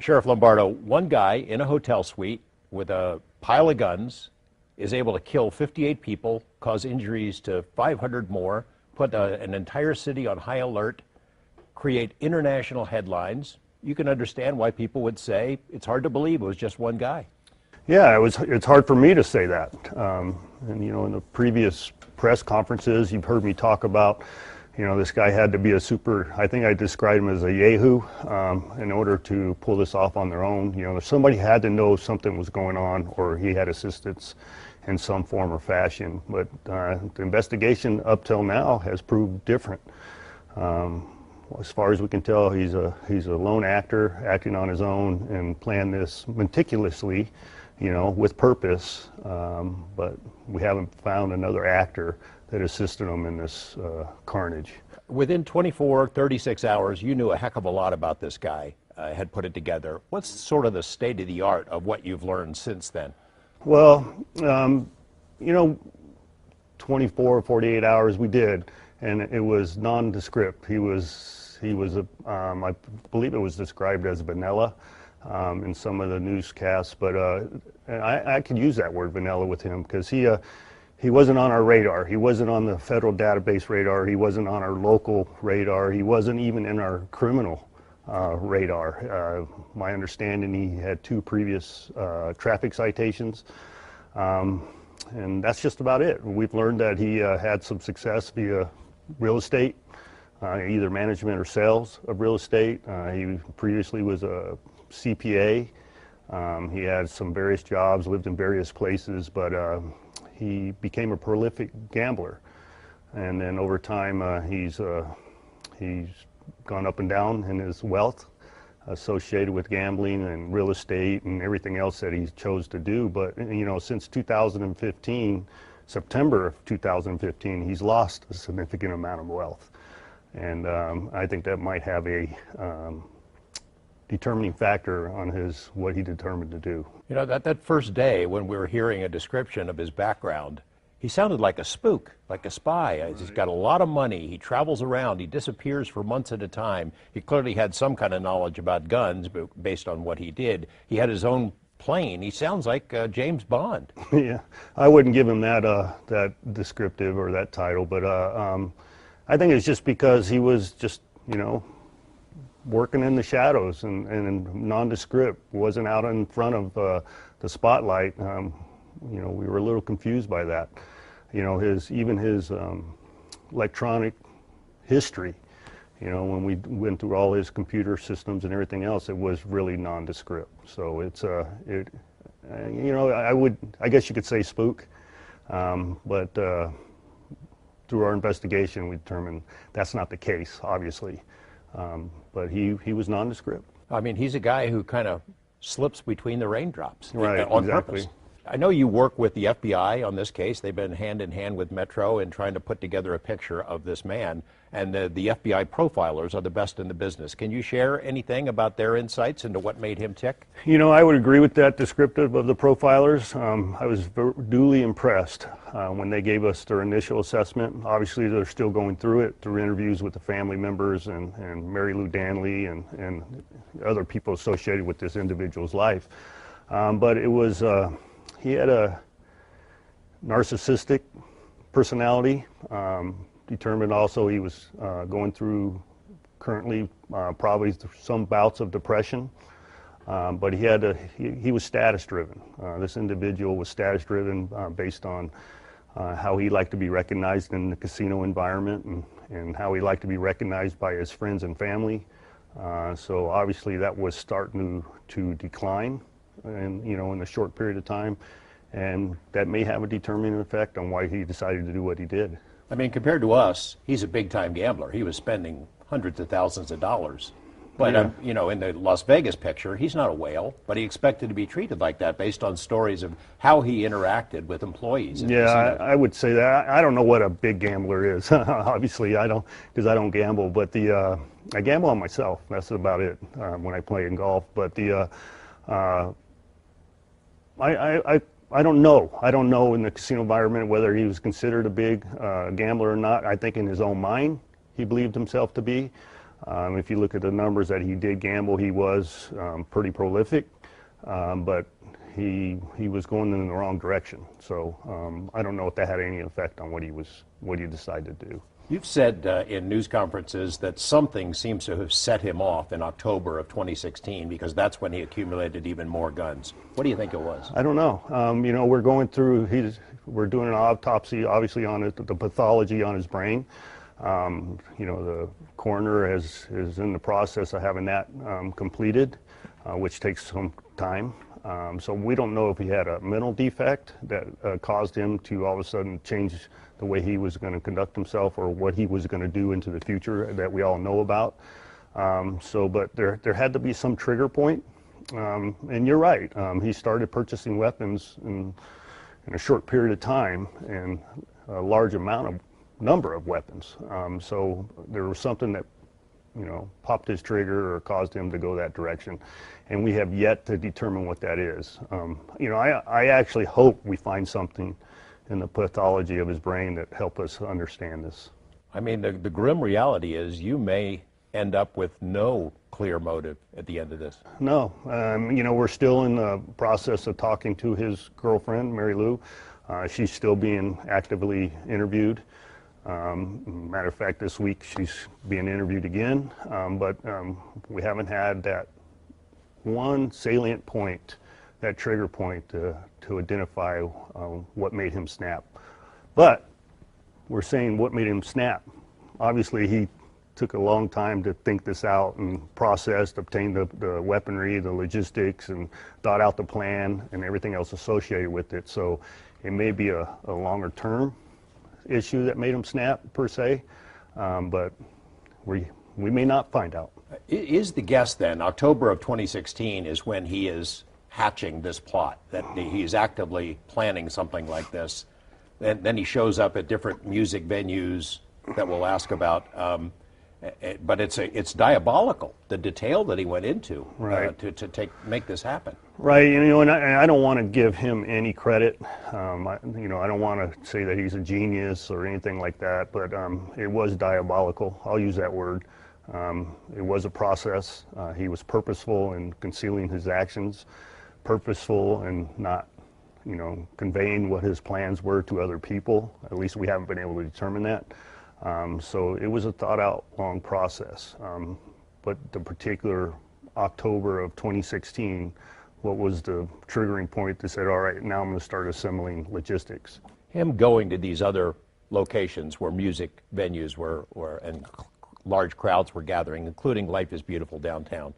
Sheriff Lombardo, one guy in a hotel suite with a pile of guns is able to kill 58 people, cause injuries to 500 more, put an entire city on high alert, create international headlines. You can understand why people would say it's hard to believe it was just one guy. Yeah, it's hard for me to say that. And in the previous press conferences, you've heard me talk about, this guy had to be I think I described him as a yahoo in order to pull this off on their own. Somebody had to know something was going on, or he had assistance in some form or fashion. But the investigation up till now has proved different. As far as we can tell, he's a lone actor acting on his own and planned this meticulously, with purpose. But we haven't found another actor that assisted him in this carnage. Within 24, 36 hours, you knew a heck of a lot about this guy, had put it together. What's sort of the state of the art of what you've learned since then? Well, 24, 48 hours we did, and it was nondescript. He was I believe it was described as vanilla in some of the newscasts, but I could use that word vanilla with him because he wasn't on our radar. He wasn't on the federal database radar. He wasn't on our local radar. He wasn't even in our criminal radar. My understanding, he had 2 previous traffic citations, and that's just about it. We've learned that he had some success via real estate, either management or sales of real estate. He previously was a CPA. He had some various jobs, lived in various places, but he became a prolific gambler. And then over time, he's gone up and down in his wealth associated with gambling and real estate and everything else that he chose to do. But since 2015, September of 2015, he's lost a significant amount of wealth. And I think that might have a determining factor on what he determined to do. That first day when we were hearing a description of his background, he sounded like a spook, like a spy. He's got a lot of money. He travels around. He disappears for months at a time. He clearly had some kind of knowledge about guns, but based on what he did. He had his own plane. He sounds like James Bond. Yeah, I wouldn't give him that descriptive or that title, but I think it's just because he was just, working in the shadows and nondescript, wasn't out in front of the spotlight. We were a little confused by that. His electronic history, when we went through all his computer systems and everything else, it was really nondescript. So I guess you could say spook, but through our investigation, we determined that's not the case, obviously. But he was nondescript. I mean, he's a guy who kind of slips between the raindrops, right, on exactly. Purpose. I know you work with the FBI on this case. They've been hand in hand with Metro in trying to put together a picture of this man. And the FBI profilers are the best in the business. Can you share anything about their insights into what made him tick? I would agree with that descriptive of the profilers. I was duly impressed when they gave us their initial assessment. Obviously, they're still going through it, through interviews with the family members and Mary Lou Danley and other people associated with this individual's life. But it was, he had a narcissistic personality. Determined also he was going through currently probably some bouts of depression, but he was status driven. This individual was status driven based on how he liked to be recognized in the casino environment and how he liked to be recognized by his friends and family. So obviously that was starting to decline in a short period of time, and that may have a determining effect on why he decided to do what he did. I mean, compared to us, he's a big-time gambler. He was spending hundreds of thousands of dollars. But, yeah. In the Las Vegas picture, he's not a whale, but he expected to be treated like that based on stories of how he interacted with employees. Yeah, I would say that. I don't know what a big gambler is. Obviously, I don't, because I don't gamble. But I gamble on myself. That's about it when I play in golf. But I don't know. I don't know in the casino environment whether he was considered a big gambler or not. I think in his own mind he believed himself to be. If you look at the numbers that he did gamble, he was pretty prolific, but he was going in the wrong direction. So I don't know if that had any effect on what he decided to do. You've said in news conferences that something seems to have set him off in October of 2016 because that's when he accumulated even more guns. What do you think it was? I don't know. You know, we're going through, we're doing an autopsy, obviously, on the pathology on his brain. You know, the coroner is in the process of having that completed, which takes some time. So we don't know if he had a mental defect that caused him to all of a sudden change the way he was going to conduct himself or what he was going to do into the future that we all know about. But there had to be some trigger point. And you're right. He started purchasing weapons in a short period of time and a large number of weapons. So there was something that, you know, popped his trigger or caused him to go that direction. And we have yet to determine what that is. You know, I actually hope we find something in the pathology of his brain that help us understand this. I mean, the grim reality is you may end up with no clear motive at the end of this. No, you know, we're still in the process of talking to his girlfriend, Mary Lou. She's still being actively interviewed. Matter of fact, this week she's being interviewed again, but we haven't had that one salient point, that trigger point to identify what made him snap. But we're saying what made him snap. Obviously, he took a long time to think this out and processed, obtained the weaponry, the logistics, and thought out the plan and everything else associated with it. So it may be a longer term issue that made him snap, per se, but we may not find out. Is the guess then, October of 2016 is when he is hatching this plot, that he is actively planning something like this, then he shows up at different music venues that we'll ask about, but it's diabolical, the detail that he went into, right, to make this happen. Right, you know, and I don't want to give him any credit. You know, I don't want to say that he's a genius or anything like that, but it was diabolical. I'll use that word. It was a process. He was purposeful in concealing his actions, purposeful and not, you know, conveying what his plans were to other people. At least we haven't been able to determine that. So it was a thought-out, long process. But the particular October of 2016, what was the triggering point that said, all right, now I'm going to start assembling logistics? Him going to these other locations where music venues were and large crowds were gathering, including Life is Beautiful downtown.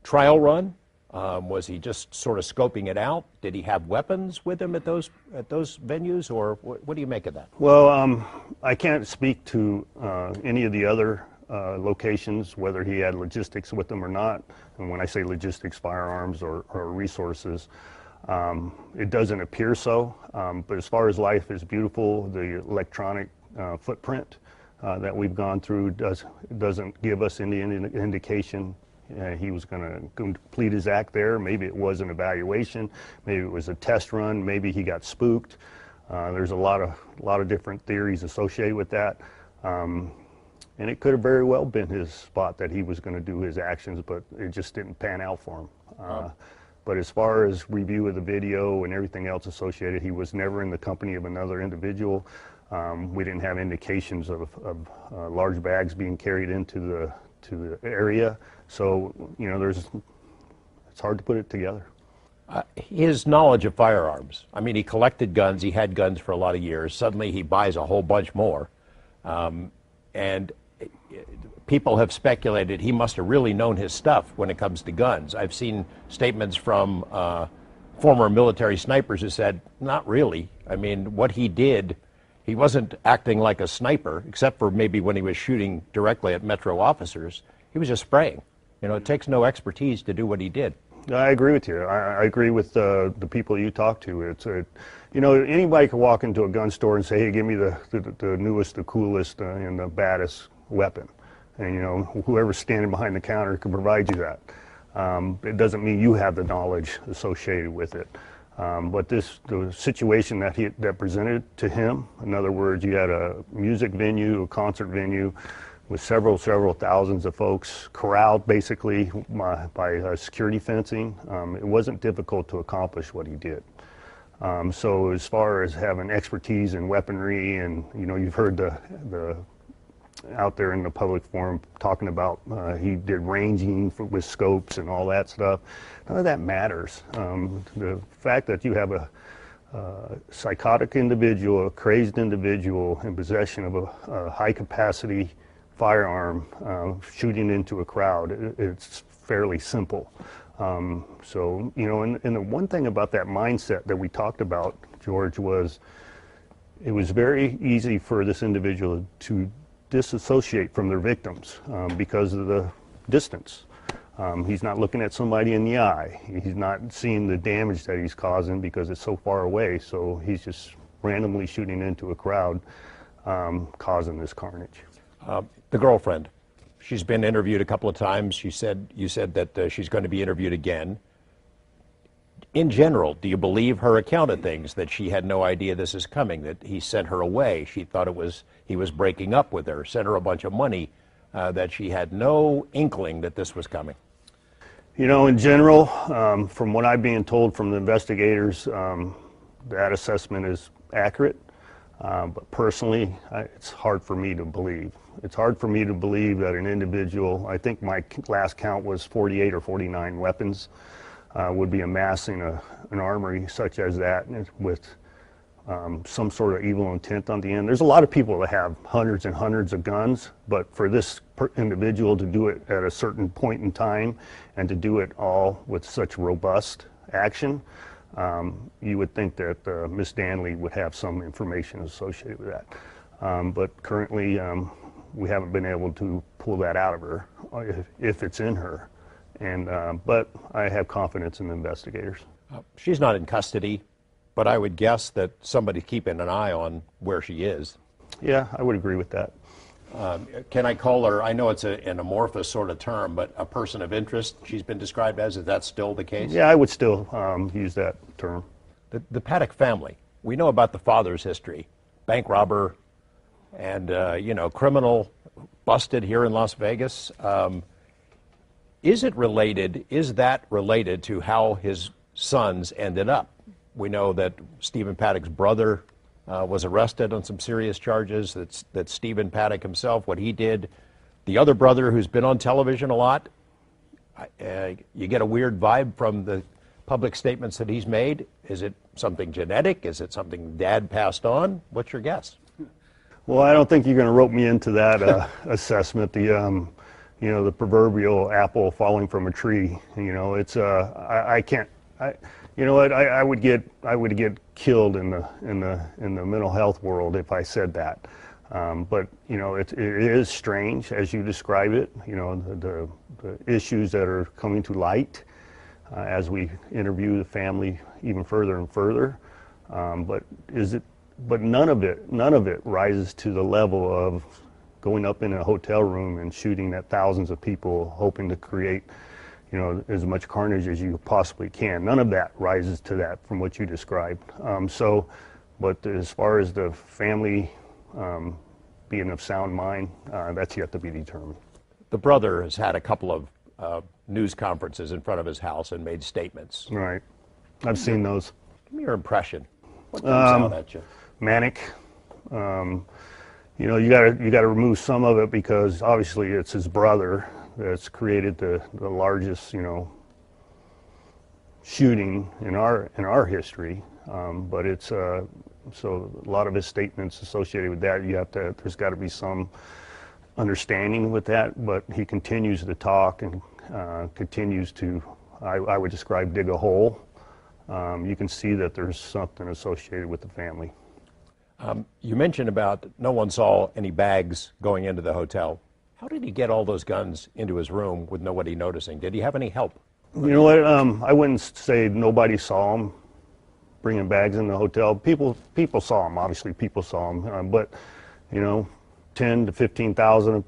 Trial run? Was he just sort of scoping it out? Did he have weapons with him at those venues, or what do you make of that? Well, I can't speak to any of the other locations, whether he had logistics with them or not. And when I say logistics, firearms or resources, it doesn't appear so. But as far as Life is Beautiful, the electronic footprint that we've gone through doesn't give us any indication he was going to complete his act there. Maybe it was an evaluation, maybe it was a test run, maybe he got spooked. There's a lot of different theories associated with that, and it could have very well been his spot that he was going to do his actions, but it just didn't pan out for him. But as far as review of the video and everything else associated, he was never in the company of another individual. We didn't have indications of large bags being carried into the area. So, you know, it's hard to put it together. His knowledge of firearms. I mean, he collected guns. He had guns for a lot of years. Suddenly he buys a whole bunch more. And people have speculated he must have really known his stuff when it comes to guns. I've seen statements from former military snipers who said, not really. I mean, what he did, he wasn't acting like a sniper, except for maybe when he was shooting directly at Metro officers. He was just spraying. You know, it takes no expertise to do what he did. I agree with you. I agree with the people you talk to. You know, anybody can walk into a gun store and say, hey, give me the newest, the coolest, and the baddest weapon. And, you know, whoever's standing behind the counter can provide you that. It doesn't mean you have the knowledge associated with it. But the situation that presented to him, in other words, you had a music venue, a concert venue, with several thousands of folks corralled basically by security fencing. It wasn't difficult to accomplish what he did. So as far as having expertise in weaponry, and you've heard the out there in the public forum talking about he did ranging with scopes and all that stuff. None of that matters. The fact that you have a psychotic individual, a crazed individual in possession of a high capacity firearm shooting into a crowd, it's fairly simple. So, and the one thing about that mindset that we talked about, George, was it was very easy for this individual to disassociate from their victims because of the distance. He's not looking at somebody in the eye. He's not seeing the damage that he's causing because it's so far away. So he's just randomly shooting into a crowd, causing this carnage. The girlfriend, she's been interviewed a couple of times. You said that she's going to be interviewed again. In general, do you believe her account of things, that she had no idea this is coming, that he sent her away? She thought he was breaking up with her, sent her a bunch of money, that she had no inkling that this was coming? In general, from what I'm being told from the investigators, that assessment is accurate. But personally, it's hard for me to believe. It's hard for me to believe that an individual, I think my last count was 48 or 49 weapons, would be amassing an armory such as that with some sort of evil intent on the end. There's a lot of people that have hundreds and hundreds of guns, but for this individual to do it at a certain point in time and to do it all with such robust action, you would think that Miss Danley would have some information associated with that. But currently, we haven't been able to pull that out of her, if it's in her. But I have confidence in the investigators. She's not in custody, but I would guess that somebody's keeping an eye on where she is. Yeah, I would agree with that. Can I call her, I know it's an amorphous sort of term, but a person of interest she's been described as? Is that still the case? Yeah, I would still use that term. The Paddock family, we know about the father's history. Bank robber and, criminal, busted here in Las Vegas. Is that related to how his sons ended up? We know that Stephen Paddock's brother was arrested on some serious charges, that Stephen Paddock himself, what he did. The other brother, who's been on television a lot, you get a weird vibe from the public statements that he's made. Is it something genetic? Is it something Dad passed on? What's your guess? Well, I don't think you're going to rope me into that assessment. The proverbial apple falling from a tree. It's I can't. I would get killed in the mental health world if I said that. But it is strange as you describe it. The issues that are coming to light as we interview the family even further and further. But none of it rises to the level of going up in a hotel room and shooting at thousands of people, hoping to create as much carnage as you possibly can. None of that rises to that from what you described. But as far as the family being of sound mind, that's yet to be determined. The brother has had a couple of news conferences in front of his house and made statements. Right. I've seen those. Give me your impression. What comes out at you? Manic. You got to remove some of it because obviously it's his brother that's created the largest shooting in our history. But it's so a lot of his statements associated with that. There's got to be some understanding with that. But he continues to talk and continues to, I would describe, dig a hole. You can see that there's something associated with the family. You mentioned about no one saw any bags going into the hotel. How did he get all those guns into his room with nobody noticing? Did he have any help? You know what? I wouldn't say nobody saw him bringing bags in the hotel. People saw him. Obviously, people saw him. But 10 to 15,000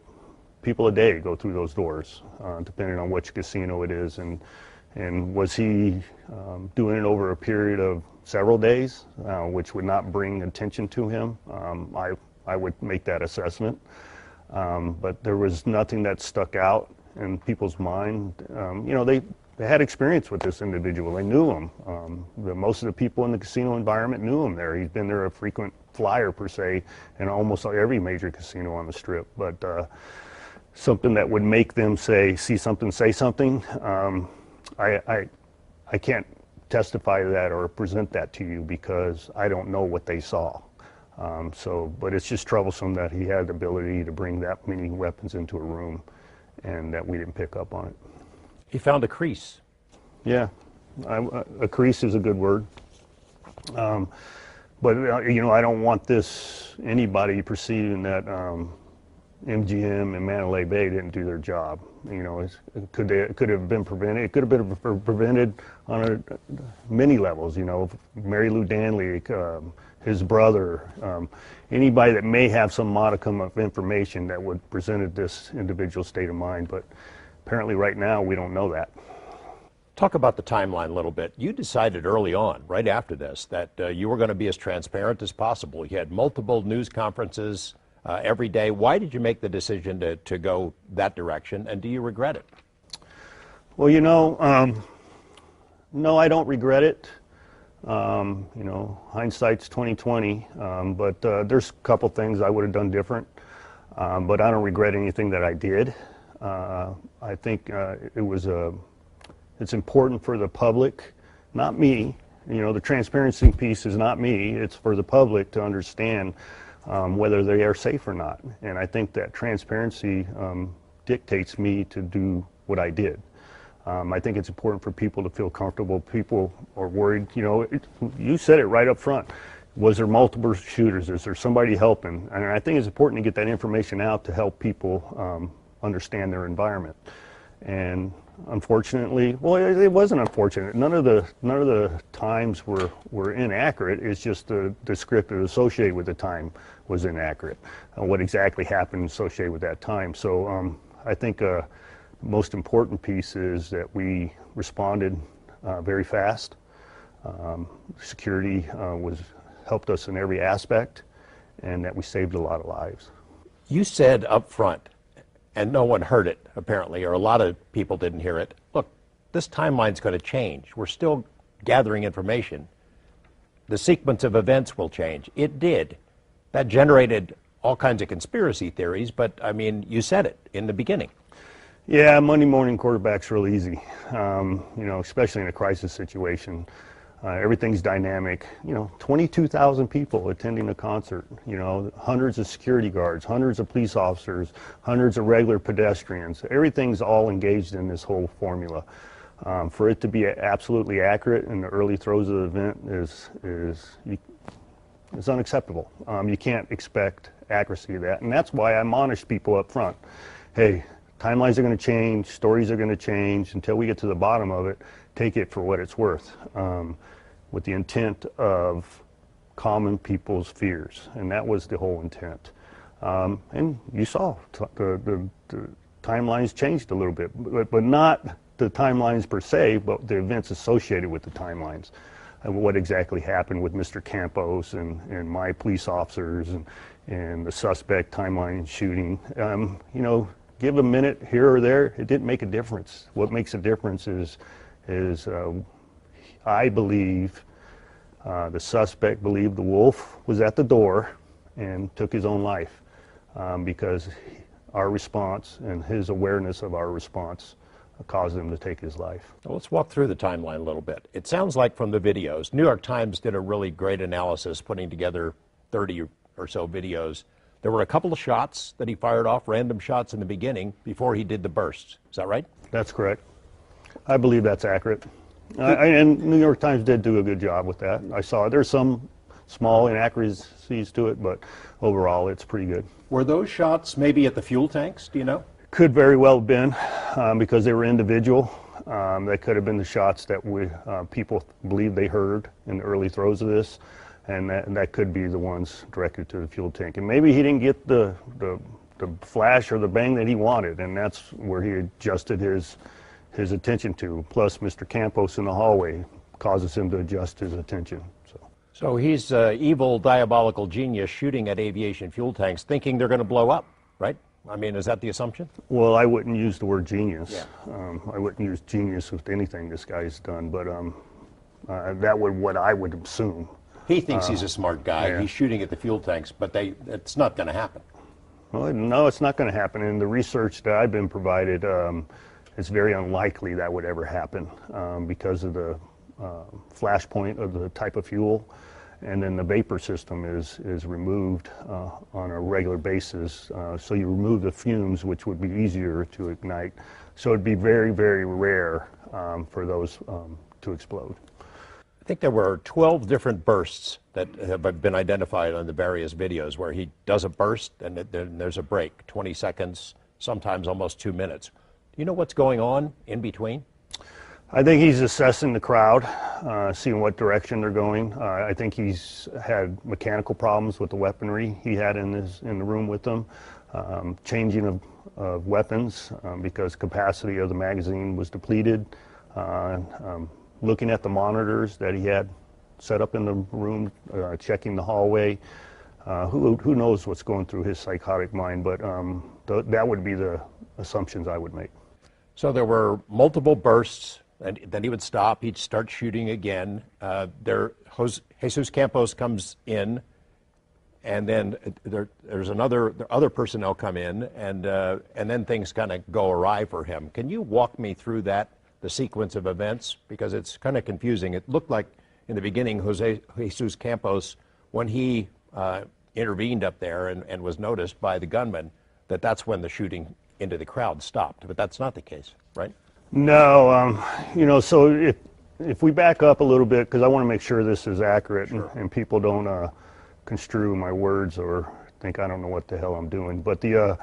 people a day go through those doors, depending on which casino it is. And was he doing it over a period of several days, which would not bring attention to him? I would make that assessment. But there was nothing that stuck out in people's mind. They had experience with this individual. They knew him. Most of the people in the casino environment knew him there. He's been there a frequent flyer, per se, in almost every major casino on the Strip. But something that would make them see something, say something, I can't testify to that or present that to you because I don't know what they saw. But it's just troublesome that he had the ability to bring that many weapons into a room and that we didn't pick up on it. He found a crease. Yeah, a crease is a good word. But I don't want anybody perceiving that MGM and Mandalay Bay didn't do their job. Could have been prevented. It could have been prevented on many levels. Mary Lou Danley, his brother, anybody that may have some modicum of information that would presented this individual's state of mind. But apparently, right now, we don't know that. Talk about the timeline a little bit. You decided early on, right after this, that you were going to be as transparent as possible. You had multiple news conferences every day. Why did you make the decision to go that direction, and do you regret it? Well, no, I don't regret it. Hindsight's 2020, but there's a couple things I would have done different, but I don't regret anything that I did. I think it's important for the public, not me. The transparency piece is not me. It's for the public to understand whether they are safe or not. And I think that transparency dictates me to do what I did. I think it's important for people to feel comfortable. People are worried. You said it right up front. Was there multiple shooters? Is there somebody helping? And I think it's important to get that information out to help people understand their environment. And unfortunately, well, it wasn't unfortunate. None of the times were inaccurate. It's just the script associated with the time was inaccurate. What exactly happened associated with that time. So I think the most important piece is that we responded very fast. Security helped us in every aspect, and that we saved a lot of lives. You said up front, and no one heard it, apparently, or a lot of people didn't hear it. Look, this timeline's going to change. We're still gathering information. The sequence of events will change. It did. That generated all kinds of conspiracy theories, but, you said it in the beginning. Yeah, Monday morning quarterback's real easy, especially in a crisis situation. Everything's dynamic. 22,000 people attending a concert, hundreds of security guards, hundreds of police officers, hundreds of regular pedestrians. Everything's all engaged in this whole formula. For it to be absolutely accurate in the early throes of the event is unacceptable. You can't expect accuracy of that. And that's why I admonish people up front. Hey, timelines are going to change, stories are going to change. Until we get to the bottom of it, take it for what it's worth, with the intent of calming people's fears. And that was the whole intent. And you saw the timelines changed a little bit, but not the timelines per se, but the events associated with the timelines. And what exactly happened with Mr. Campos and my police officers and the suspect timeline shooting. Give a minute here or there, it didn't make a difference. What makes a difference is I believe the suspect believed the wolf was at the door and took his own life because our response and his awareness of our response caused him to take his life. Well, let's walk through the timeline a little bit. It sounds like from the videos, New York Times did a really great analysis putting together 30 or so videos. There were a couple of shots that he fired off, random shots in the beginning, before he did the bursts. Is that right? That's correct. I believe that's accurate. And New York Times did do a good job with that. I saw it. There's some small inaccuracies to it, but overall it's pretty good. Were those shots maybe at the fuel tanks, do you know? Could very well have been, because they were individual. They could have been the shots that people believe they heard in the early throes of this. And that could be the ones directed to the fuel tank. And maybe he didn't get the flash or the bang that he wanted, and that's where he adjusted his attention to. Plus, Mr. Campos in the hallway causes him to adjust his attention. So he's evil, diabolical genius shooting at aviation fuel tanks, thinking they're going to blow up, right? I mean, is that the assumption? Well, I wouldn't use the word genius. Yeah. I wouldn't use genius with anything this guy's done, but that would what I would assume. He thinks he's a smart guy. Yeah. He's shooting at the fuel tanks, but it's not going to happen. Well, no, it's not going to happen. In the research that I've been provided, it's very unlikely that would ever happen because of the flash point of the type of fuel, and then the vapor system is removed on a regular basis. So you remove the fumes, which would be easier to ignite. So it'd be very, very rare for those to explode. I think there were 12 different bursts that have been identified on the various videos where he does a burst and then there's a break, 20 seconds, sometimes almost 2 minutes. Do you know what's going on in between? I think he's assessing the crowd, seeing what direction they're going. I think he's had mechanical problems with the weaponry he had in the room with them, changing of weapons because capacity of the magazine was depleted, looking at the monitors that he had set up in the room, checking the hallway. Who knows what's going through his psychotic mind, but that would be the assumptions I would make. So there were multiple bursts, and then he would stop, he'd start shooting again. Jesus Campos comes in, and then there's other personnel come in, and then things kind of go awry for him. Can you walk me through the sequence of events? Because it's kind of confusing. It looked like in the beginning, Jesus Campos, when he intervened up there and was noticed by the gunman, that's when the shooting into the crowd stopped. But that's not the case, right? No, so if we back up a little bit, because I want to make sure this is accurate. Sure. and people don't construe my words or think I don't know what the hell I'm doing. But there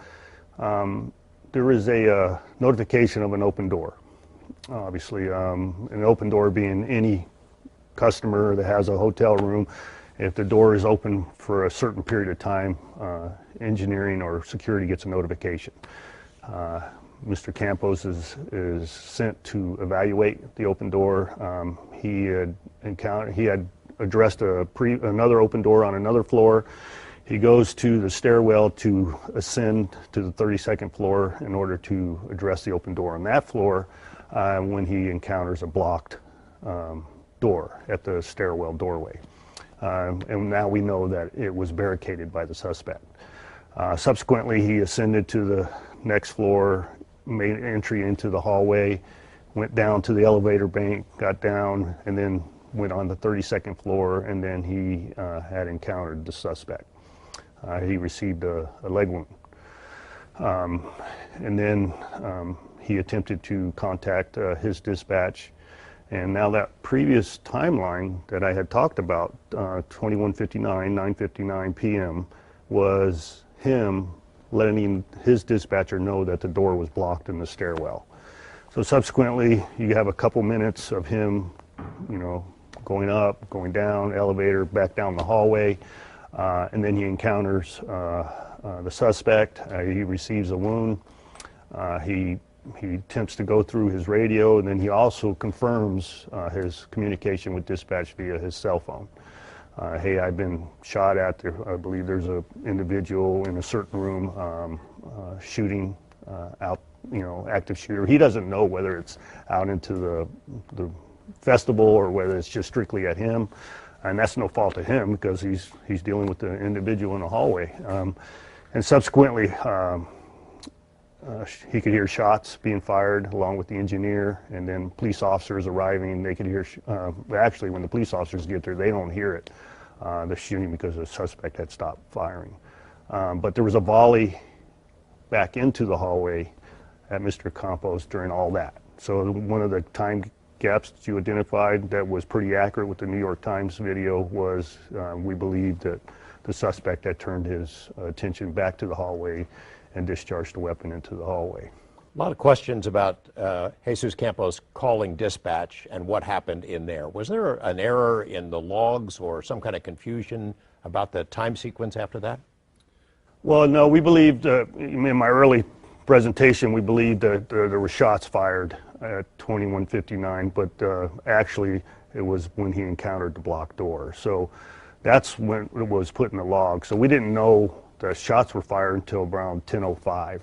is a notification of an open door. Obviously, an open door being any customer that has a hotel room. If the door is open for a certain period of time, engineering or security gets a notification. Mr. Campos is sent to evaluate the open door. He had addressed another open door on another floor. He goes to the stairwell to ascend to the 32nd floor in order to address the open door on that floor when he encounters a blocked door at the stairwell doorway. And now we know that it was barricaded by the suspect. Subsequently, he ascended to the next floor, made entry into the hallway, went down to the elevator bank, got down, and then went on the 32nd floor, and then he had encountered the suspect. He received a leg wound. And then he attempted to contact his dispatch. And now that previous timeline that I had talked about, 21:59, 9:59 p.m., was him letting his dispatcher know that the door was blocked in the stairwell. So subsequently, you have a couple minutes of him, going up, going down, elevator, back down the hallway, and then he encounters the suspect. He receives a wound. He attempts to go through his radio, and then he also confirms his communication with dispatch via his cell phone. Hey, I've been shot at. I believe there's an individual in a certain room shooting out, active shooter. He doesn't know whether it's out into the festival or whether it's just strictly at him. And that's no fault of him because he's dealing with the individual in the hallway. And subsequently, he could hear shots being fired along with the engineer, and then police officers arriving. They could hear, actually when the police officers get there, they don't hear it, the shooting, because the suspect had stopped firing. But there was a volley back into the hallway at Mr. Campos during all that. So one of the time gaps that you identified that was pretty accurate with the New York Times video was we believe that the suspect had turned his attention back to the hallway and discharged a weapon into the hallway. A lot of questions about Jesus Campos calling dispatch and what happened in there. Was there an error in the logs or some kind of confusion about the time sequence after that? Well, no, we believed, in my early presentation, we believed that there were shots fired at 21:59, but actually it was when he encountered the blocked door. So that's when it was put in the log. So we didn't know the shots were fired until around 10:05,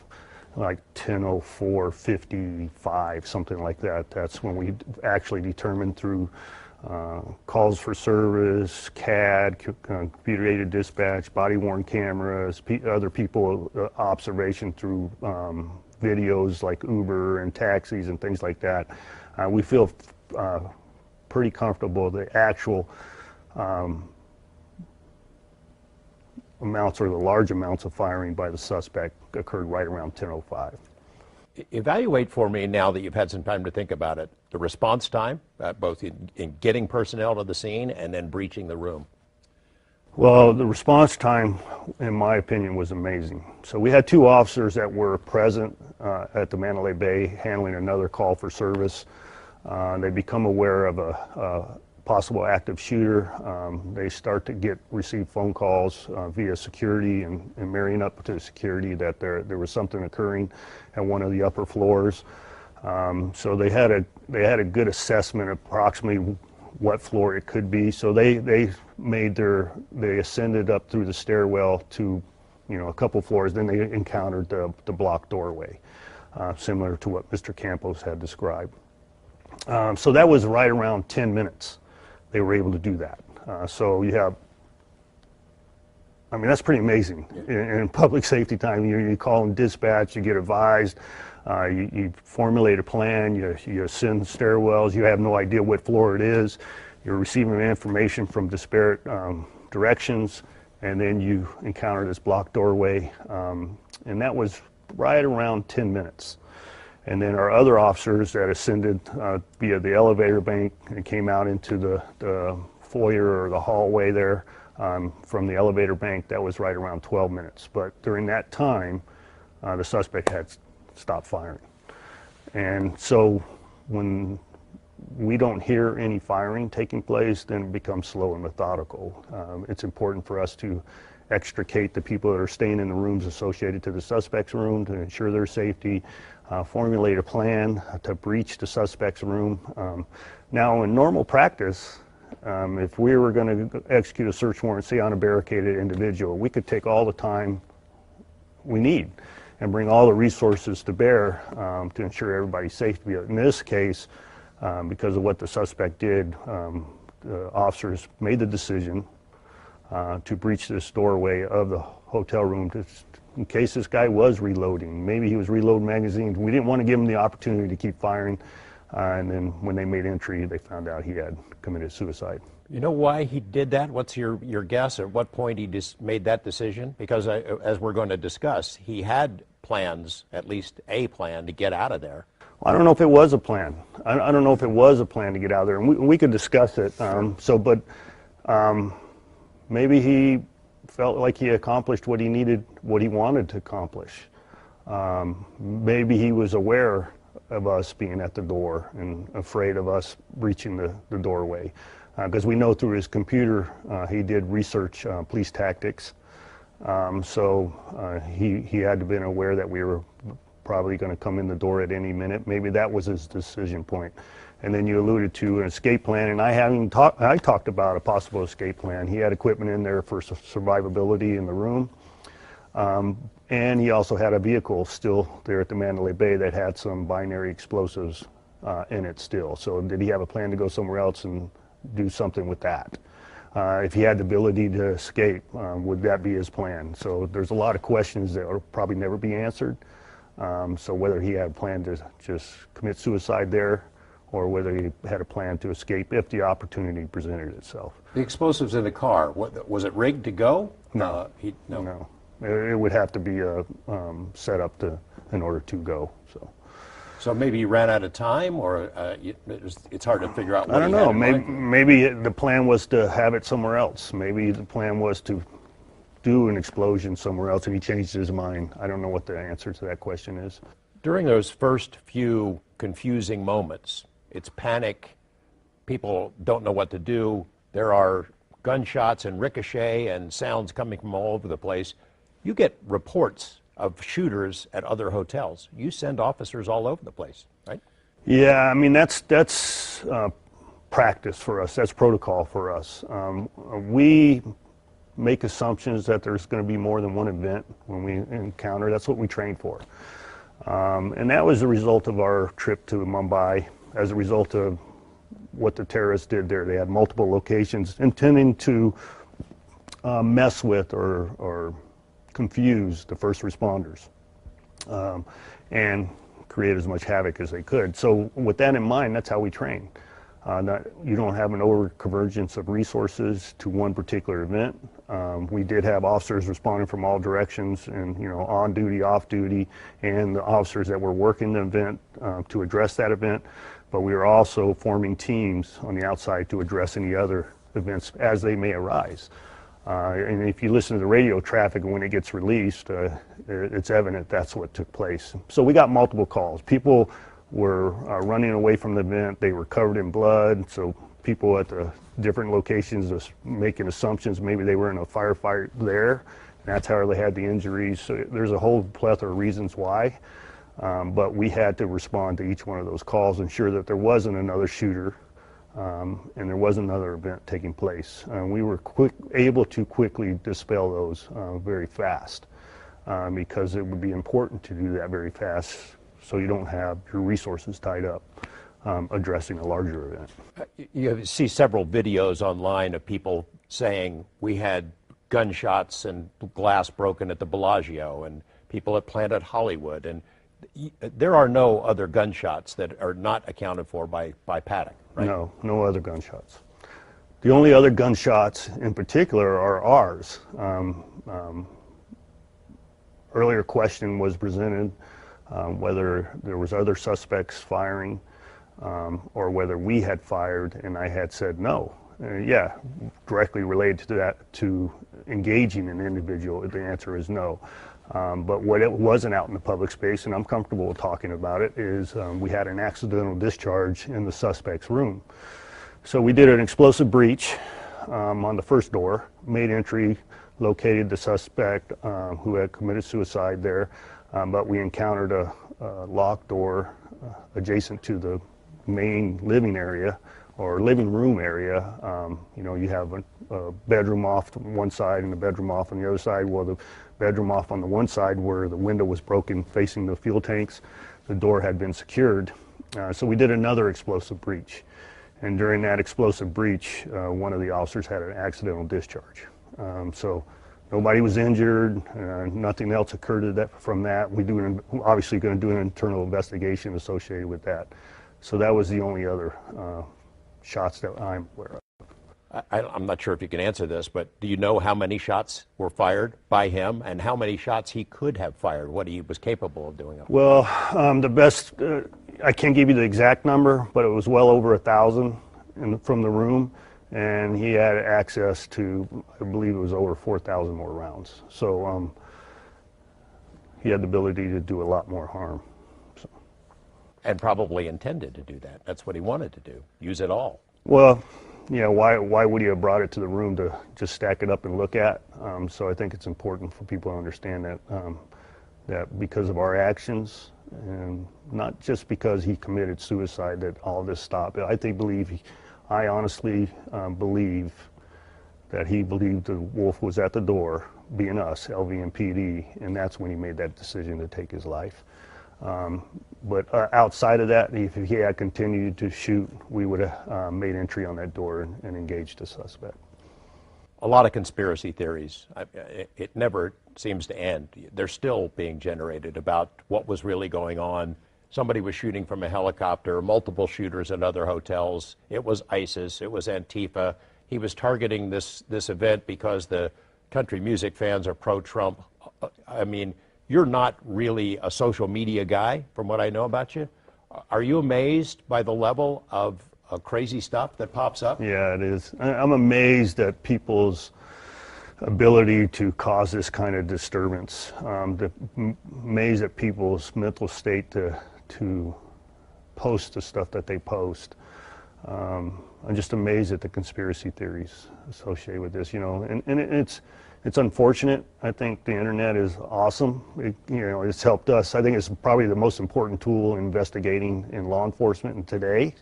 like 10:04:55, something like that. That's when we actually determined through calls for service, CAD, computer-aided dispatch, body-worn cameras, other people observation through videos like Uber and taxis and things like that. We feel pretty comfortable the actual amounts or the large amounts of firing by the suspect occurred right around 10:05. Evaluate for me, now that you've had some time to think about it, the response time, both in getting personnel to the scene and then breaching the room. Well, the response time, in my opinion, was amazing. So we had 2 officers that were present at the Mandalay Bay handling another call for service. They become aware of a possible active shooter. They start to receive phone calls via security and marrying up to security that there was something occurring at one of the upper floors. So they had a good assessment of approximately what floor it could be. So they ascended up through the stairwell to, a couple floors. Then they encountered the blocked doorway, similar to what Mr. Campos had described. So that was right around 10 minutes. They were able to do that. So you have, that's pretty amazing. In public safety time, you call in dispatch, you get advised, you formulate a plan, you ascend stairwells, you have no idea what floor it is, you're receiving information from disparate directions, and then you encounter this blocked doorway, and that was right around 10 minutes. And then our other officers that ascended via the elevator bank and came out into the foyer or the hallway there from the elevator bank, that was right around 12 minutes. But during that time, the suspect had stopped firing. And so when we don't hear any firing taking place, then it becomes slow and methodical. It's important for us to extricate the people that are staying in the rooms associated to the suspect's room to ensure their safety, formulate a plan to breach the suspect's room. Now, in normal practice, if we were going to execute a search warrant, say on a barricaded individual, we could take all the time we need and bring all the resources to bear to ensure everybody's safety. In this case, because of what the suspect did, the officers made the decision to breach this doorway of the hotel room in case this guy was reloading. Maybe he was reloading magazines. We didn't want to give him the opportunity to keep firing. And then when they made entry, they found out he had committed suicide. You know why he did that? What's your guess at what point he just made that decision? Because as we're going to discuss, he had plans, at least a plan, to get out of there. I don't know if it was a plan. I don't know if it was a plan to get out of there. And we could discuss it. Maybe he felt like he accomplished what he needed, what he wanted to accomplish. Maybe he was aware of us being at the door and afraid of us breaching the doorway. Because we know through his computer he did research police tactics. So he had to have been aware that we were probably going to come in the door at any minute. Maybe that was his decision point. And then you alluded to an escape plan, and I talked about a possible escape plan. He had equipment in there for survivability in the room. And he also had a vehicle still there at the Mandalay Bay that had some binary explosives in it still. So did he have a plan to go somewhere else and do something with that? If he had the ability to escape, would that be his plan? So there's a lot of questions that will probably never be answered. So whether he had a plan to just commit suicide there, or whether he had a plan to escape if the opportunity presented itself. The explosives in the car, was it rigged to go? No. No. It would have to be set up in order to go. So maybe he ran out of time, or it's hard to figure out what I don't know. Maybe the plan was to have it somewhere else. Maybe the plan was to do an explosion somewhere else, and he changed his mind. I don't know what the answer to that question is. During those first few confusing moments, it's panic, people don't know what to do, there are gunshots and ricochet and sounds coming from all over the place. You get reports of shooters at other hotels. You send officers all over the place, right? Yeah, that's practice for us. That's protocol for us. We make assumptions that there's going to be more than one event when we encounter. That's what we train for. And that was the result of our trip to Mumbai, as a result of what the terrorists did there. They had multiple locations intending to mess with or confuse the first responders and create as much havoc as they could. So with that in mind, that's how we train. You don't have an over-convergence of resources to one particular event. We did have officers responding from all directions, and on duty, off duty, and the officers that were working the event to address that event. But we were also forming teams on the outside to address any other events as they may arise. And if you listen to the radio traffic when it gets released, it's evident that's what took place. So we got multiple calls. People were running away from the event. They were covered in blood. So people at the different locations was making assumptions. Maybe they were in a firefight there, and that's how they had the injuries. So there's a whole plethora of reasons why. But we had to respond to each one of those calls, ensure that there wasn't another shooter and there was another event taking place. We were able to quickly dispel those very fast because it would be important to do that very fast so you don't have your resources tied up addressing a larger event. You see several videos online of people saying we had gunshots and glass broken at the Bellagio and people at Planet Hollywood, and there are no other gunshots that are not accounted for by Paddock, right? No other gunshots. The only other gunshots in particular are ours. Earlier question was presented whether there was other suspects firing or whether we had fired, and I had said no. Yeah, directly related to that, to engaging an individual, the answer is no. But what it wasn't out in the public space, and I'm comfortable with talking about it, is we had an accidental discharge in the suspect's room. So we did an explosive breach on the first door, made entry, located the suspect who had committed suicide there, but we encountered a locked door adjacent to the main living area or living room area. You have a bedroom off on one side and a bedroom off on the other side. Well, the bedroom off on the one side where the window was broken facing the fuel tanks, the door had been secured. So we did another explosive breach. And during that explosive breach, one of the officers had an accidental discharge. So nobody was injured, nothing else occurred from that. We're obviously going to do an internal investigation associated with that. So that was the only other shots that I'm aware of. I'm not sure if you can answer this, but do you know how many shots were fired by him and how many shots he could have fired, what he was capable of doing? Well, the best, I can't give you the exact number, but it was well over 1,000 from the room, and he had access to, I believe it was over 4,000 more rounds. So he had the ability to do a lot more harm. So. And probably intended to do that. That's what he wanted to do, use it all. Well, why would he have brought it to the room to just stack it up and look at? So I think it's important for people to understand that that because of our actions, and not just because he committed suicide, that all this stopped. I honestly believe that he believed the wolf was at the door, being us, LVMPD, and that's when he made that decision to take his life. But outside of that, if he had continued to shoot, we would have made entry on that door and engaged the suspect. A lot of conspiracy theories. It never seems to end. They're still being generated about what was really going on. Somebody was shooting from a helicopter, multiple shooters at other hotels. It was ISIS, it was Antifa. He was targeting this event because the country music fans are pro-Trump. I mean, you're not really a social media guy, from what I know about you. Are you amazed by the level of crazy stuff that pops up? Yeah, it is. I'm amazed at people's ability to cause this kind of disturbance. Amazed at people's mental state to post the stuff that they post. I'm just amazed at the conspiracy theories associated with this, and it's unfortunate. I think the internet is awesome. It's helped us. I think it's probably the most important tool in investigating in law enforcement in today's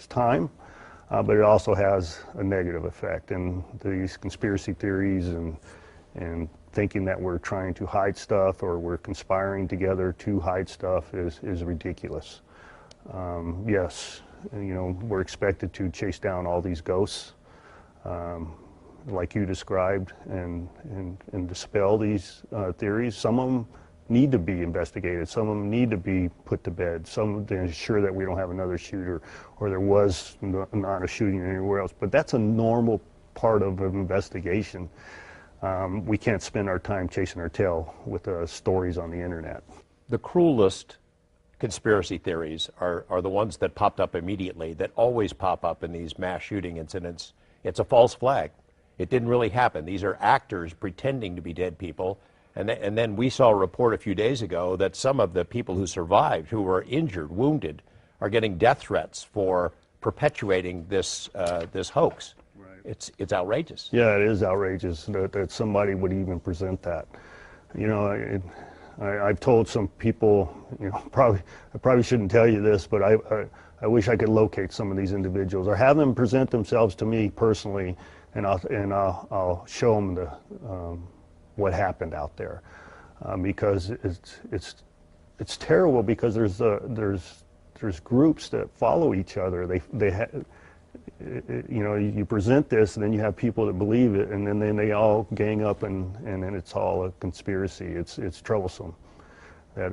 time. but it also has a negative effect. And these conspiracy theories and thinking that we're trying to hide stuff or we're conspiring together to hide stuff is ridiculous. Yes, you know, we're expected to chase down all these ghosts, like you described, and dispel these theories. Some of them need to be investigated. Some of them need to be put to bed. Some to ensure that we don't have another shooter or there was not a shooting anywhere else. But that's a normal part of an investigation. We can't spend our time chasing our tail with stories on the internet. The cruelest conspiracy theories are the ones that popped up immediately, that always pop up in these mass shooting incidents. It's a false flag. It didn't really happen. These are actors pretending to be dead people. And then we saw a report a few days ago that some of the people who survived, who were injured, wounded, are getting death threats for perpetuating this this hoax. Right. It's outrageous. Yeah, it is outrageous that somebody would even present that. You know, I've told some people, you know, I probably shouldn't tell you this, but I wish I could locate some of these individuals or have them present themselves to me personally, and I'll show them the what happened out there, because it's terrible, because there's groups that follow each other. You know, you present this, and then you have people that believe it, and then they all gang up, and then it's all a conspiracy. It's troublesome that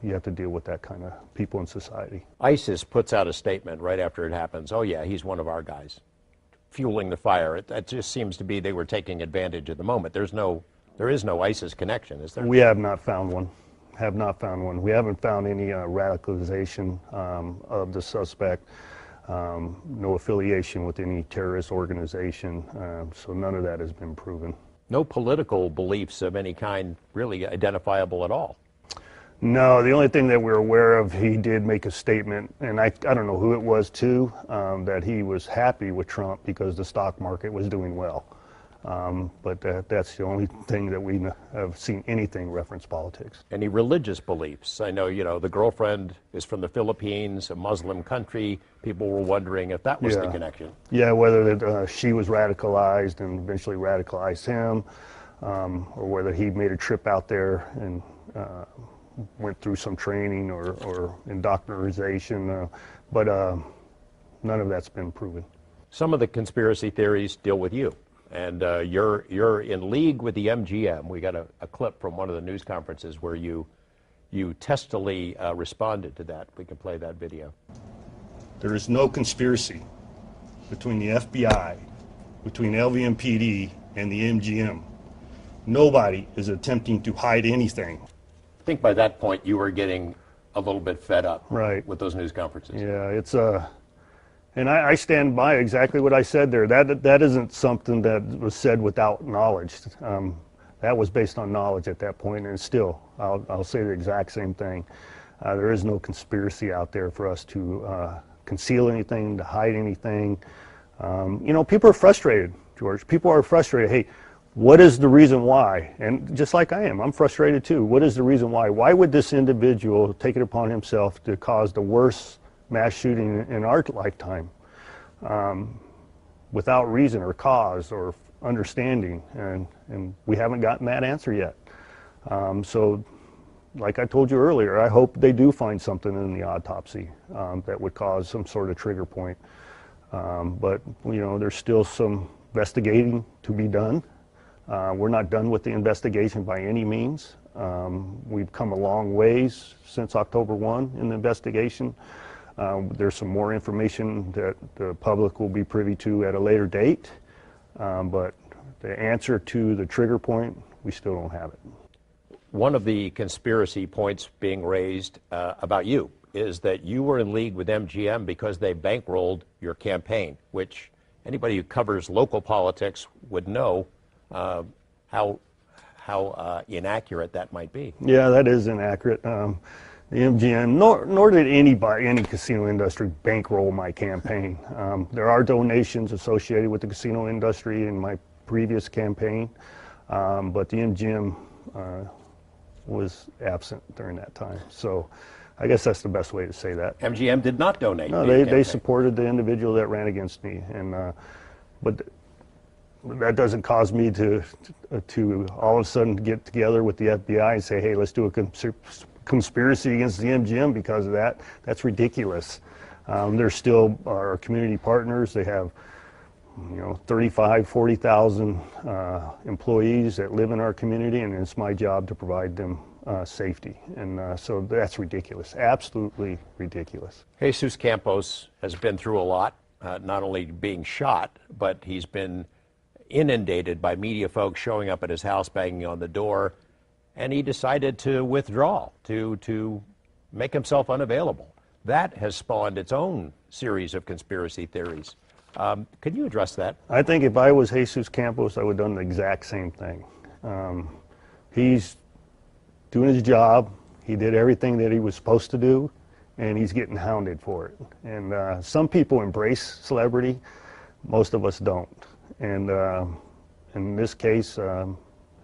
you have to deal with that kind of people in society. ISIS puts out a statement right after it happens. Oh yeah, he's one of our guys, fueling the fire. It just seems to be they were taking advantage of the moment. There is no ISIS connection, is there? We have not found one. We haven't found any radicalization of the suspect. No affiliation with any terrorist organization, so none of that has been proven. No political beliefs of any kind really identifiable at all? No, the only thing that we're aware of, he did make a statement, and I don't know who it was too, that he was happy with Trump because the stock market was doing well. But that's the only thing that we have seen anything reference politics. Any religious beliefs? I know, you know, the girlfriend is from the Philippines, a Muslim country. People were wondering if that was the connection. Yeah, whether she was radicalized and eventually radicalized him, or whether he made a trip out there and went through some training or indoctrination, but none of that's been proven. Some of the conspiracy theories deal with you. And you're in league with the MGM. We got a clip from one of the news conferences where you testily responded to that. We can play that video. There is no conspiracy between the FBI, between LVMPD, and the MGM. Nobody is attempting to hide anything. I think by that point you were getting a little bit fed up, right, with those news conferences. Yeah, it's and I stand by exactly what I said there. That isn't something that was said without knowledge. That was based on knowledge at that point, and still, I'll say the exact same thing. There is no conspiracy out there for us to conceal anything, to hide anything. You know, people are frustrated, George. People are frustrated. Hey, what is the reason why? And just like I am, I'm frustrated too. What is the reason why? Why would this individual take it upon himself to cause the worst mass shooting in our lifetime, without reason or cause or understanding, and we haven't gotten that answer yet. So, like I told you earlier, I hope they do find something in the autopsy that would cause some sort of trigger point. But you know, there's still some investigating to be done. We're not done with the investigation by any means. We've come a long ways since October 1 in the investigation. There's some more information that the public will be privy to at a later date, but the answer to the trigger point, we still don't have it. One of the conspiracy points being raised about you is that you were in league with MGM because they bankrolled your campaign, which anybody who covers local politics would know how inaccurate that might be. Yeah, that is inaccurate. The MGM, nor did any casino industry bankroll my campaign. There are donations associated with the casino industry in my previous campaign, but the MGM was absent during that time. So I guess that's the best way to say that. MGM did not donate. No, they supported the individual that ran against me, and but that doesn't cause me to all of a sudden get together with the FBI and say, hey, let's do a conspiracy against the MGM because of that. That's ridiculous. They're still our community partners. They have 35, 40,000 employees that live in our community, and it's my job to provide them safety. And so that's ridiculous, absolutely ridiculous. Jesus Campos has been through a lot, not only being shot, but he's been inundated by media folks showing up at his house, banging on the door, and he decided to withdraw, to make himself unavailable. That has spawned its own series of conspiracy theories. Could you address that? I think if I was Jesus Campos, I would have done the exact same thing. He's doing his job. He did everything that he was supposed to do, and he's getting hounded for it. And some people embrace celebrity. Most of us don't. And in this case,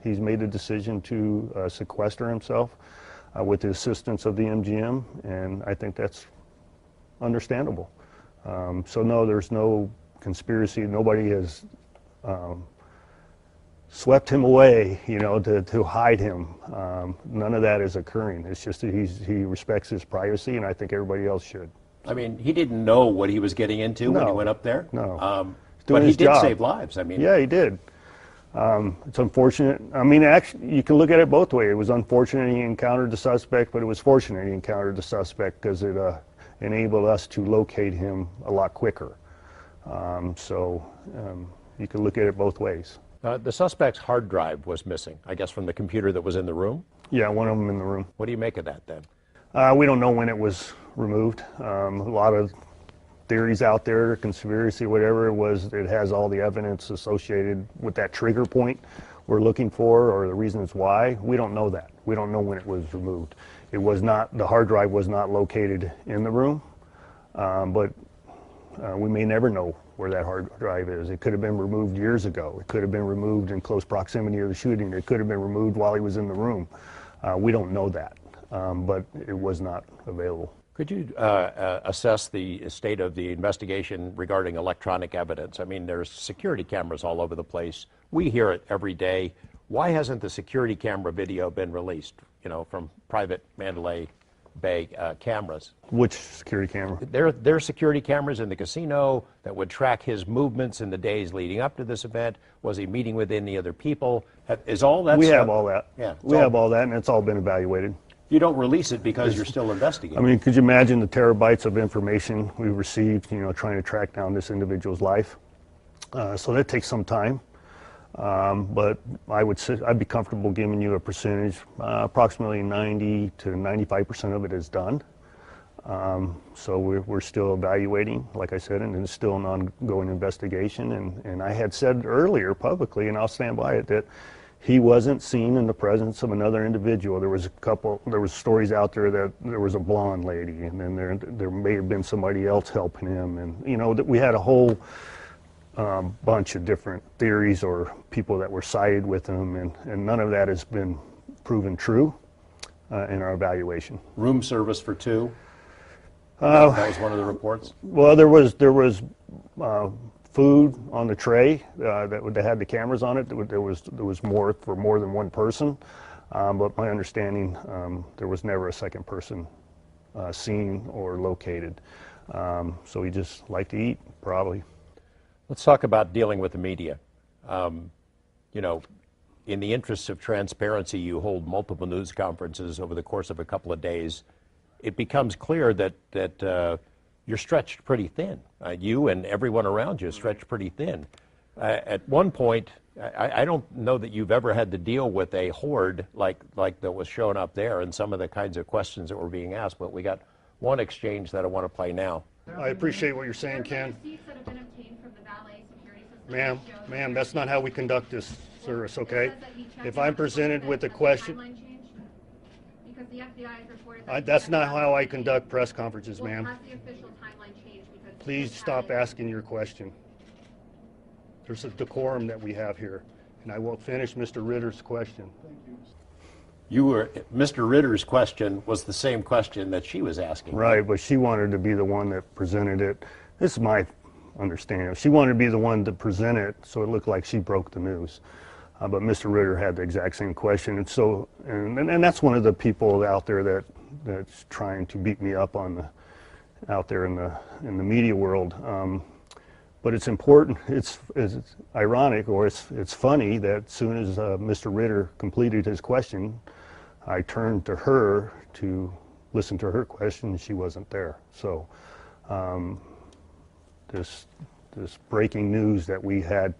he's made the decision to sequester himself with the assistance of the MGM, and I think that's understandable. So no, there's no conspiracy. Nobody has swept him away, to hide him. None of that is occurring. It's just that he respects his privacy, and I think everybody else should. I mean, he didn't know what he was getting into when he went up there. No. But he did save lives. I mean, yeah, he did. It's unfortunate. I mean, actually, you can look at it both ways. It was unfortunate he encountered the suspect, but it was fortunate he encountered the suspect because it enabled us to locate him a lot quicker. So you can look at it both ways. The suspect's hard drive was missing, I guess, from the computer that was in the room? Yeah, one of them in the room. What do you make of that, then? We don't know when it was removed. A lot of theories out there, conspiracy, whatever it was, it has all the evidence associated with that trigger point we're looking for or the reasons why. We don't know that. We don't know when it was removed. It was not, the hard drive was not located in the room, but we may never know where that hard drive is. It could have been removed years ago. It could have been removed in close proximity of the shooting. It could have been removed while he was in the room. We don't know that, but it was not available. Could you assess the state of the investigation regarding electronic evidence? I mean, there's security cameras all over the place. We hear it every day. Why hasn't the security camera video been released, from private Mandalay Bay cameras? Which security camera? There are security cameras in the casino that would track his movements in the days leading up to this event. Was he meeting with any other people? Is all that We stuff? have all that. Yeah, we have all that, and it's all been evaluated. You don't release it because you're still investigating. I mean, could you imagine the terabytes of information we received, trying to track down this individual's life? So that takes some time. But I'd be comfortable giving you a percentage. Approximately 90 to 95% of it is done. So we're still evaluating, like I said, and it's still an ongoing investigation. And I had said earlier publicly, and I'll stand by it, that he wasn't seen in the presence of another individual. There was stories out there that there was a blonde lady, and then there may have been somebody else helping him, and that we had a whole bunch of different theories or people that were sided with him, and none of that has been proven true in our evaluation. Room service for two. That was one of the reports. Well, there was food on the tray that had the cameras on it. There was more for more than one person, but my understanding, there was never a second person seen or located. So he just liked to eat, probably. Let's talk about dealing with the media. In the interests of transparency, you hold multiple news conferences over the course of a couple of days. It becomes clear that you're stretched pretty thin. You and everyone around you is stretched pretty thin. At one point, I don't know that you've ever had to deal with a horde like that was shown up there and some of the kinds of questions that were being asked, but we got one exchange that I want to play now. I appreciate what you're saying, Ken. Ma'am, that's not how we conduct this service, okay? If I'm presented with a question... That's not how I conduct press conferences, ma'am. Please stop asking your question. There's a decorum that we have here, and I will finish Mr. Ritter's question. Mr. Ritter's question was the same question that she was asking. Right, but she wanted to be the one that presented it. This is my understanding. She wanted to be the one to present it so it looked like she broke the news. But Mr. Ritter had the exact same question, and so and that's one of the people out there that's trying to beat me up out there in the media world. But it's important. It's ironic, or it's funny that as soon as Mr. Ritter completed his question, I turned to her to listen to her question, and she wasn't there. So this breaking news that we had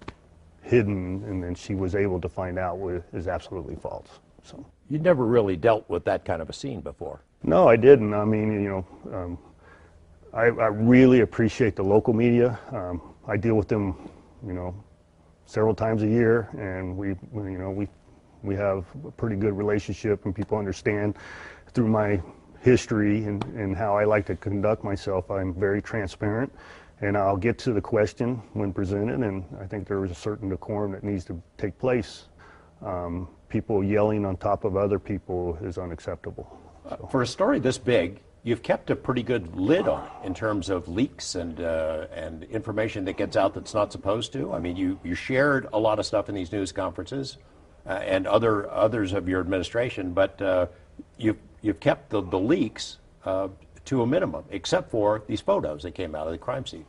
hidden and then she was able to find out is absolutely false. So you never really dealt with that kind of a scene before. No, I didn't. I mean, I really appreciate the local media. I deal with them, several times a year, and we have a pretty good relationship, and people understand through my history and how I like to conduct myself. I'm very transparent, and I'll get to the question when presented, and I think there is a certain decorum that needs to take place. People yelling on top of other people is unacceptable. So. For a story this big, you've kept a pretty good lid on it in terms of leaks and information that gets out that's not supposed to. I mean, you shared a lot of stuff in these news conferences and others of your administration, but you've kept the leaks to a minimum, except for these photos that came out of the crime scene.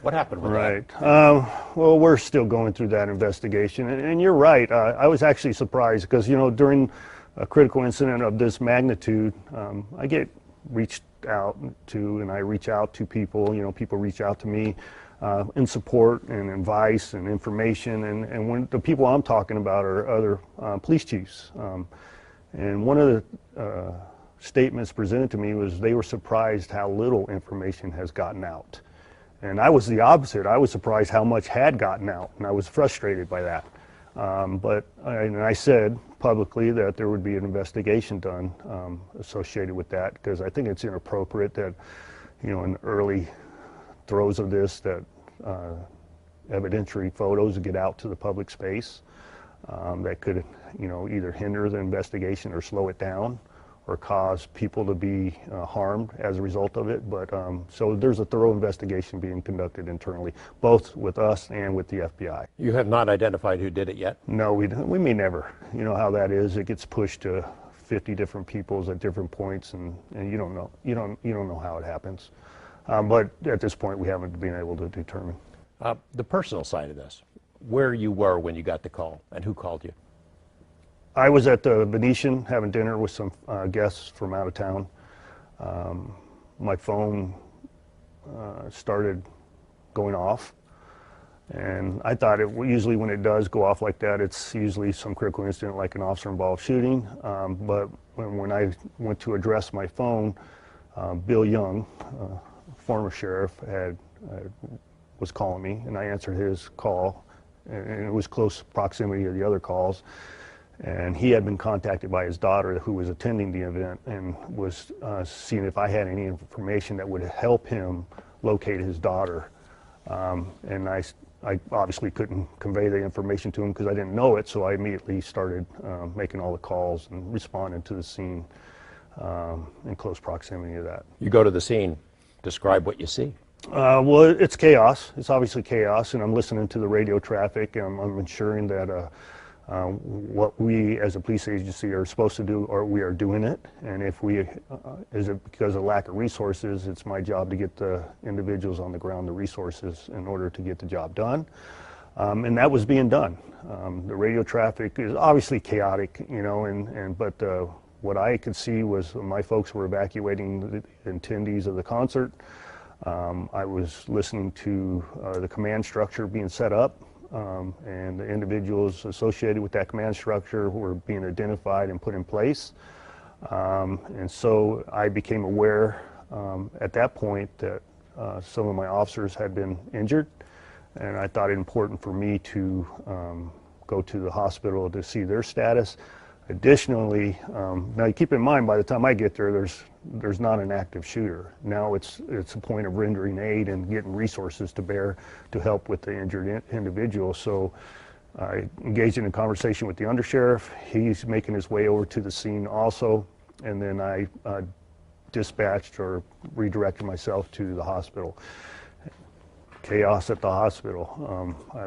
What happened with that? Right. Well, we're still going through that investigation, and you're right. I was actually surprised because during a critical incident of this magnitude, I get reached out to, and I reach out to people. People reach out to me in support and advice and information, and when the people I'm talking about are other police chiefs. And one of the statements presented to me was they were surprised how little information has gotten out. And I was the opposite. I was surprised how much had gotten out, and I was frustrated by that. But I said publicly that there would be an investigation done associated with that, because I think it's inappropriate that, in the early throes of this, that evidentiary photos get out to the public space that could, either hinder the investigation or slow it down, or cause people to be harmed as a result of it. But so there's a thorough investigation being conducted internally, both with us and with the FBI. You have not identified who did it yet? No, we may never. You know how that is. It gets pushed to 50 different peoples at different points, and you don't know. You don't know how it happens. But at this point, we haven't been able to determine. The personal side of this, where you were when you got the call, and who called you? I was at the Venetian having dinner with some guests from out of town. My phone started going off, and I thought usually when it does go off like that, it's usually some critical incident like an officer-involved shooting. But when I went to address my phone, Bill Young, former sheriff, was calling me, and I answered his call, and it was close proximity to the other calls. And he had been contacted by his daughter, who was attending the event, and was seeing if I had any information that would help him locate his daughter. And I obviously couldn't convey the information to him because I didn't know it, so I immediately started making all the calls and responding to the scene in close proximity to that. You go to the scene. Describe what you see. Well, it's chaos. It's obviously chaos, and I'm listening to the radio traffic, and I'm ensuring that what we as a police agency are supposed to do, or we are doing it. And if is it because of lack of resources, it's my job to get the individuals on the ground the resources in order to get the job done. And that was being done. The radio traffic is obviously chaotic, but what I could see was my folks were evacuating the attendees of the concert. I was listening to the command structure being set up. And the individuals associated with that command structure were being identified and put in place. And so I became aware at that point that some of my officers had been injured, and I thought it important for me to go to the hospital to see their status. Additionally, now you keep in mind, by the time I get there, there's not an active shooter. Now it's a point of rendering aid and getting resources to bear to help with the injured individual. So I engaged in a conversation with the undersheriff. He's making his way over to the scene also, and then I dispatched or redirected myself to the hospital. Chaos at the hospital. I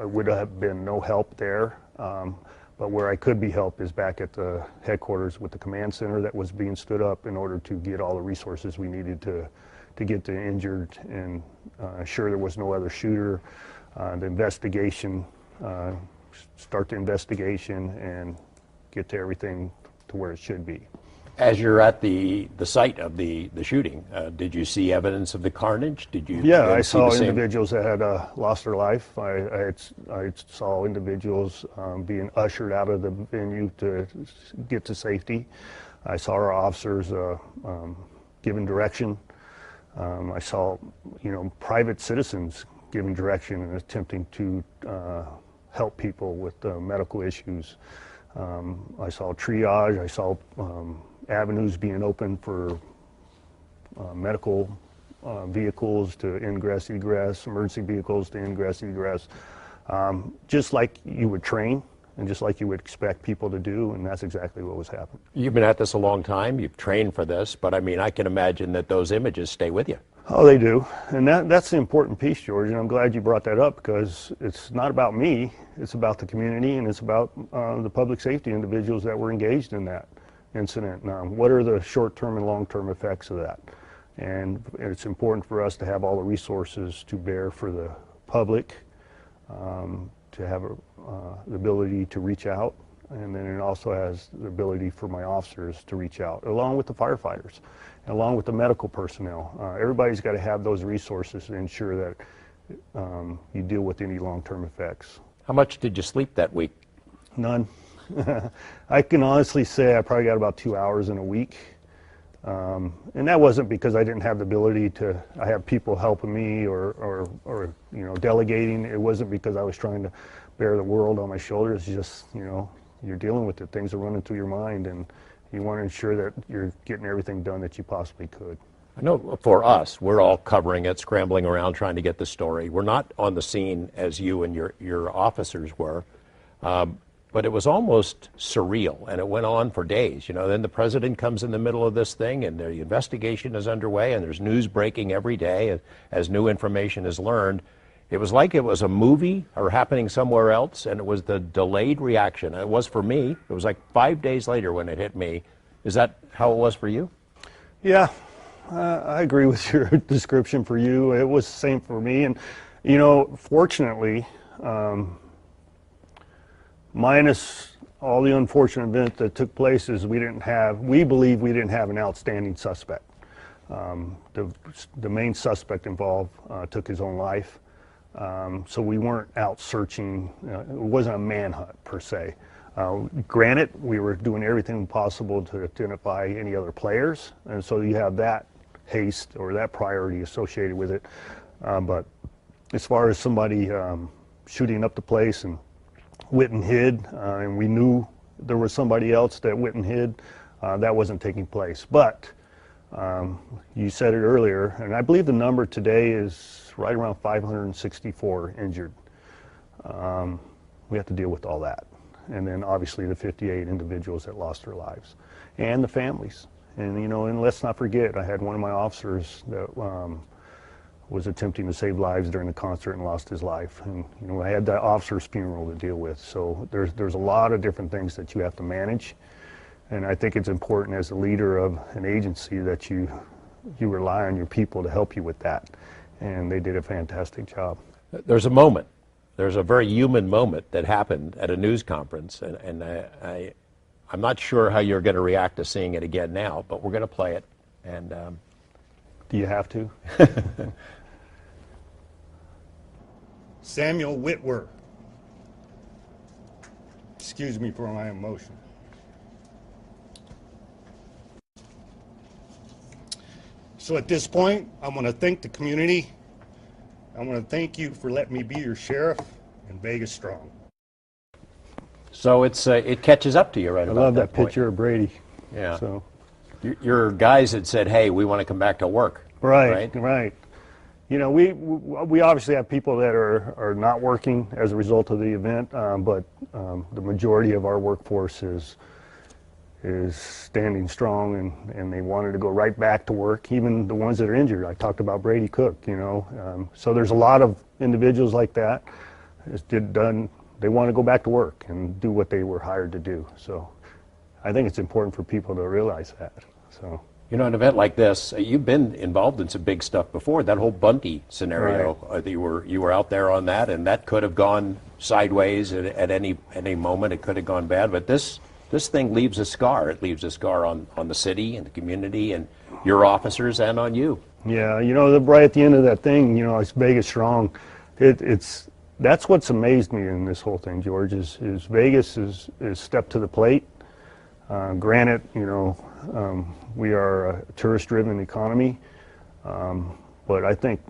would have been no help there, but where I could be helped is back at the headquarters with the command center that was being stood up in order to get all the resources we needed to get the injured and ensure there was no other shooter. The investigation, start the investigation and get to everything to where it should be. As you're at the site of the shooting, did you see evidence of the carnage? Did you? Yeah, I saw individuals that had lost their life. I saw individuals being ushered out of the venue to get to safety. I saw our officers giving direction. I saw, private citizens giving direction and attempting to help people with medical issues. I saw triage. I saw avenues being open for medical vehicles to ingress, egress, emergency vehicles to ingress, egress, just like you would train and just like you would expect people to do, and that's exactly what was happening. You've been at this a long time, you've trained for this, but I mean, I can imagine that those images stay with you. Oh, they do, and that's the important piece, George, and I'm glad you brought that up because it's not about me, it's about the community and it's about the public safety individuals that were engaged in that incident. What are the short-term and long-term effects of that? And it's important for us to have all the resources to bear for the public, to have the ability to reach out, and then it also has the ability for my officers to reach out, along with the firefighters, along with the medical personnel. Everybody's got to have those resources to ensure that you deal with any long-term effects. How much did you sleep that week? None. I can honestly say I probably got about 2 hours in a week. And that wasn't because I didn't have the ability to, I have people helping me or delegating. It wasn't because I was trying to bear the world on my shoulders. It's just, you're dealing with it. Things are running through your mind and you want to ensure that you're getting everything done that you possibly could. I know for us, we're all covering it, scrambling around trying to get the story. We're not on the scene as you and your officers were. But it was almost surreal, and it went on for days. Then the president comes in the middle of this thing, and the investigation is underway, and there's news breaking every day as new information is learned. It was like it was a movie or happening somewhere else, and it was the delayed reaction. It was for me. It was like 5 days later when it hit me. Is that how it was for you? Yeah, I agree with your description for you. It was the same for me, and fortunately, minus all the unfortunate events that took place is we believe we didn't have an outstanding suspect. The main suspect involved took his own life. So we weren't out searching. It wasn't a manhunt per se. Granted, we were doing everything possible to identify any other players, and so you have that haste or that priority associated with it. But as far as somebody shooting up the place and went and hid, and we knew there was somebody else that went and hid, that wasn't taking place. But you said it earlier, and I believe the number today is right around 564 injured. We have to deal with all that. And then obviously the 58 individuals that lost their lives and the families. And, and let's not forget, I had one of my officers that was attempting to save lives during the concert and lost his life. And, I had that officer's funeral to deal with. So there's a lot of different things that you have to manage. And I think it's important as a leader of an agency that you rely on your people to help you with that. And they did a fantastic job. There's a very human moment that happened at a news conference, and I'm not sure how you're going to react to seeing it again now, but we're going to play it. And do you have to? Samuel Whitwer. Excuse me for my emotion. So at this point, I want to thank the community. I want to thank you for letting me be your sheriff in Vegas Strong. So it catches up to you right I about love that point. picture of Brady. Yeah. So your guys had said, hey, we want to come back to work. Right. You know, we obviously have people that are not working as a result of the event, but the majority of our workforce is standing strong, and they wanted to go right back to work, even the ones that are injured. I talked about Brady Cook, you know. So there's a lot of individuals like that. They want to go back to work and do what they were hired to do. So I think it's important for people to realize that. So. You know, an event like this, you've been involved in some big stuff before. That whole Bundy scenario, Right. You were out there on that, and that could have gone sideways at any moment. It could have gone bad, but this thing leaves a scar. It leaves a scar on the city and the community and your officers and on you. Yeah, you know, right at the end of that thing, you know, it's Vegas strong. That's what's amazed me in this whole thing, George, is Vegas is stepped to the plate. Granted, you know, we are a tourist-driven economy, but I think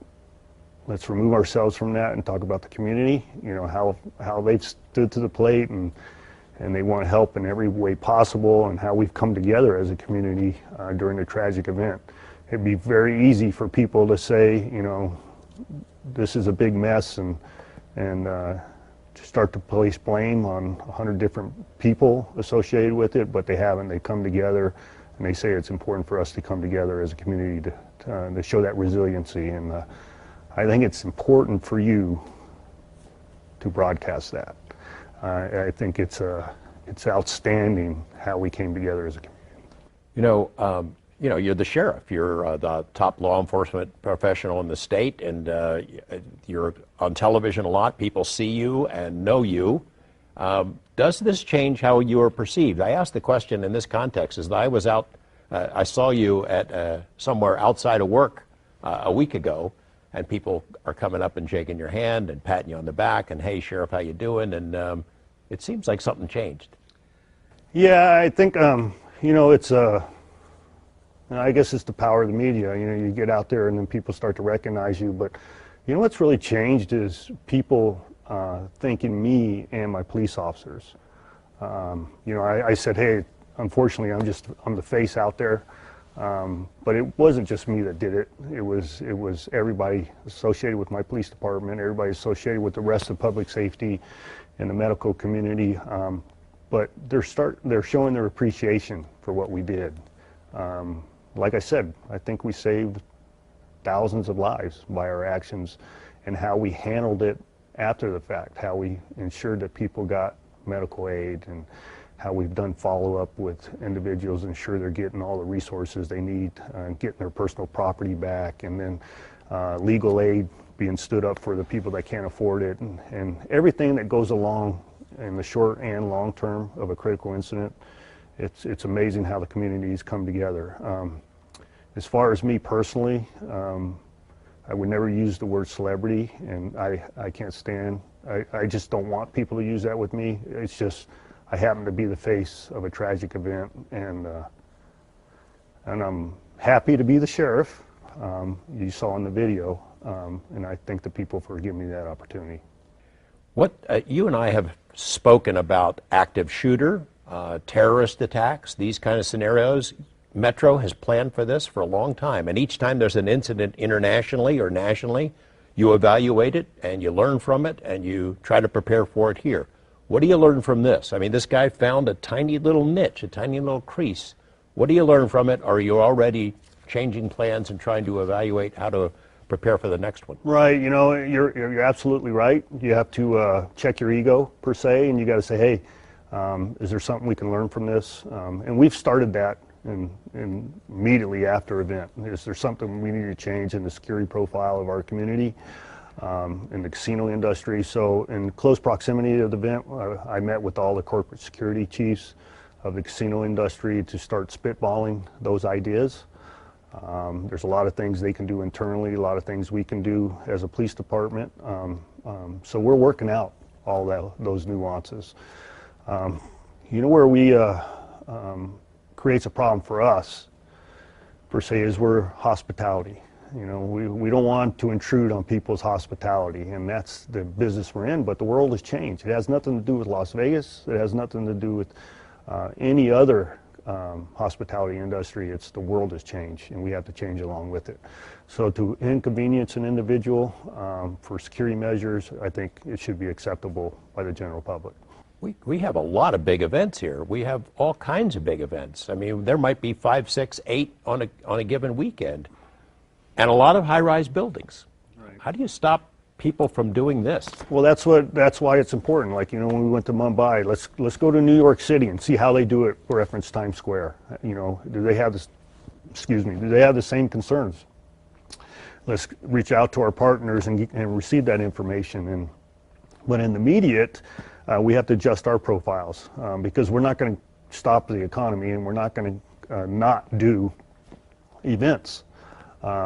let's remove ourselves from that and talk about the community. You know, how they've stood to the plate and they want to help in every way possible, and how we've come together as a community during a tragic event. It'd be very easy for people to say, you know, this is a big mess, and to start to place blame on 100 different people associated with it, but they haven't. They come together, and they say it's important for us to come together as a community to show that resiliency. And I think it's important for you to broadcast that. I think it's outstanding how we came together as a community. You know, you're the sheriff. You're the top law enforcement professional in the state, and you're on television a lot. People see you and know you. Does this change how you are perceived? I asked the question in this context as I was out. I saw you at somewhere outside of work a week ago, and people are coming up and shaking your hand and patting you on the back and, hey, Sheriff, how you doing? And it seems like something changed. Yeah, I think, you know, it's I guess it's the power of the media. You know, you get out there and then people start to recognize you. But you know what's really changed is people thanking me and my police officers. You know, I said, hey, unfortunately, I'm the face out there. But it wasn't just me that did it. It was everybody associated with my police department, everybody associated with the rest of public safety and the medical community. But they're showing their appreciation for what we did. Like I said, I think we saved thousands of lives by our actions and how we handled it after the fact, how we ensured that people got medical aid, and how we've done follow-up with individuals, ensure they're getting all the resources they need, getting their personal property back, and then legal aid being stood up for the people that can't afford it, and everything that goes along in the short and long term of a critical incident. It's amazing how the communities come together. As far as me personally, I would never use the word celebrity, and I can't stand, I just don't want people to use that with me. It's just, I happen to be the face of a tragic event, and I'm happy to be the sheriff, you saw in the video, and I thank the people for giving me that opportunity. You and I have spoken about active shooter, terrorist attacks, these kind of scenarios. Metro has planned for this for a long time, and each time there's an incident internationally or nationally, you evaluate it and you learn from it and you try to prepare for it here. What do you learn from this? I mean, this guy found a tiny little niche, a tiny little crease. What do you learn from it? Or are you already changing plans and trying to evaluate how to prepare for the next one? Right, you know, you're absolutely right. You have to check your ego, per se, and you got to say, hey, is there something we can learn from this? And we've started that in immediately after event. Is there something we need to change in the security profile of our community, in the casino industry? So in close proximity to the event, I met with all the corporate security chiefs of the casino industry to start spitballing those ideas. There's a lot of things they can do internally, a lot of things we can do as a police department. So we're working out all those nuances. You know, where we creates a problem for us, per se, is we're hospitality. You know, we don't want to intrude on people's hospitality, and that's the business we're in, but the world has changed. It has nothing to do with Las Vegas. It has nothing to do with any other hospitality industry. It's the world has changed, and we have to change along with it. So to inconvenience an individual for security measures, I think it should be acceptable by the general public. We have a lot of big events here. We have all kinds of big events. I mean, there might be 5, 6, 8 on a given weekend, and a lot of high-rise buildings. Right. How do you stop people from doing this? Well, that's why it's important. Like, you know, when we went to Mumbai, let's go to New York City and see how they do it. Reference Times Square. You know, do they have this? Excuse me. Do they have the same concerns? Let's reach out to our partners and receive that information. But in the immediate, we have to adjust our profiles because we're not going to stop the economy, and we're not going to not do events.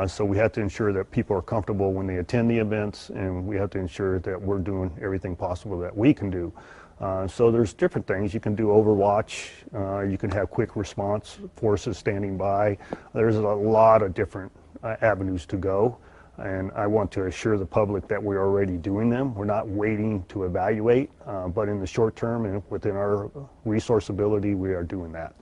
So we have to ensure that people are comfortable when they attend the events, and we have to ensure that we're doing everything possible that we can do. So there's different things. You can do overwatch. You can have quick response forces standing by. There's a lot of different avenues to go, and I want to assure the public that we're already doing them. We're not waiting to evaluate, but in the short term and within our resource ability, we are doing that.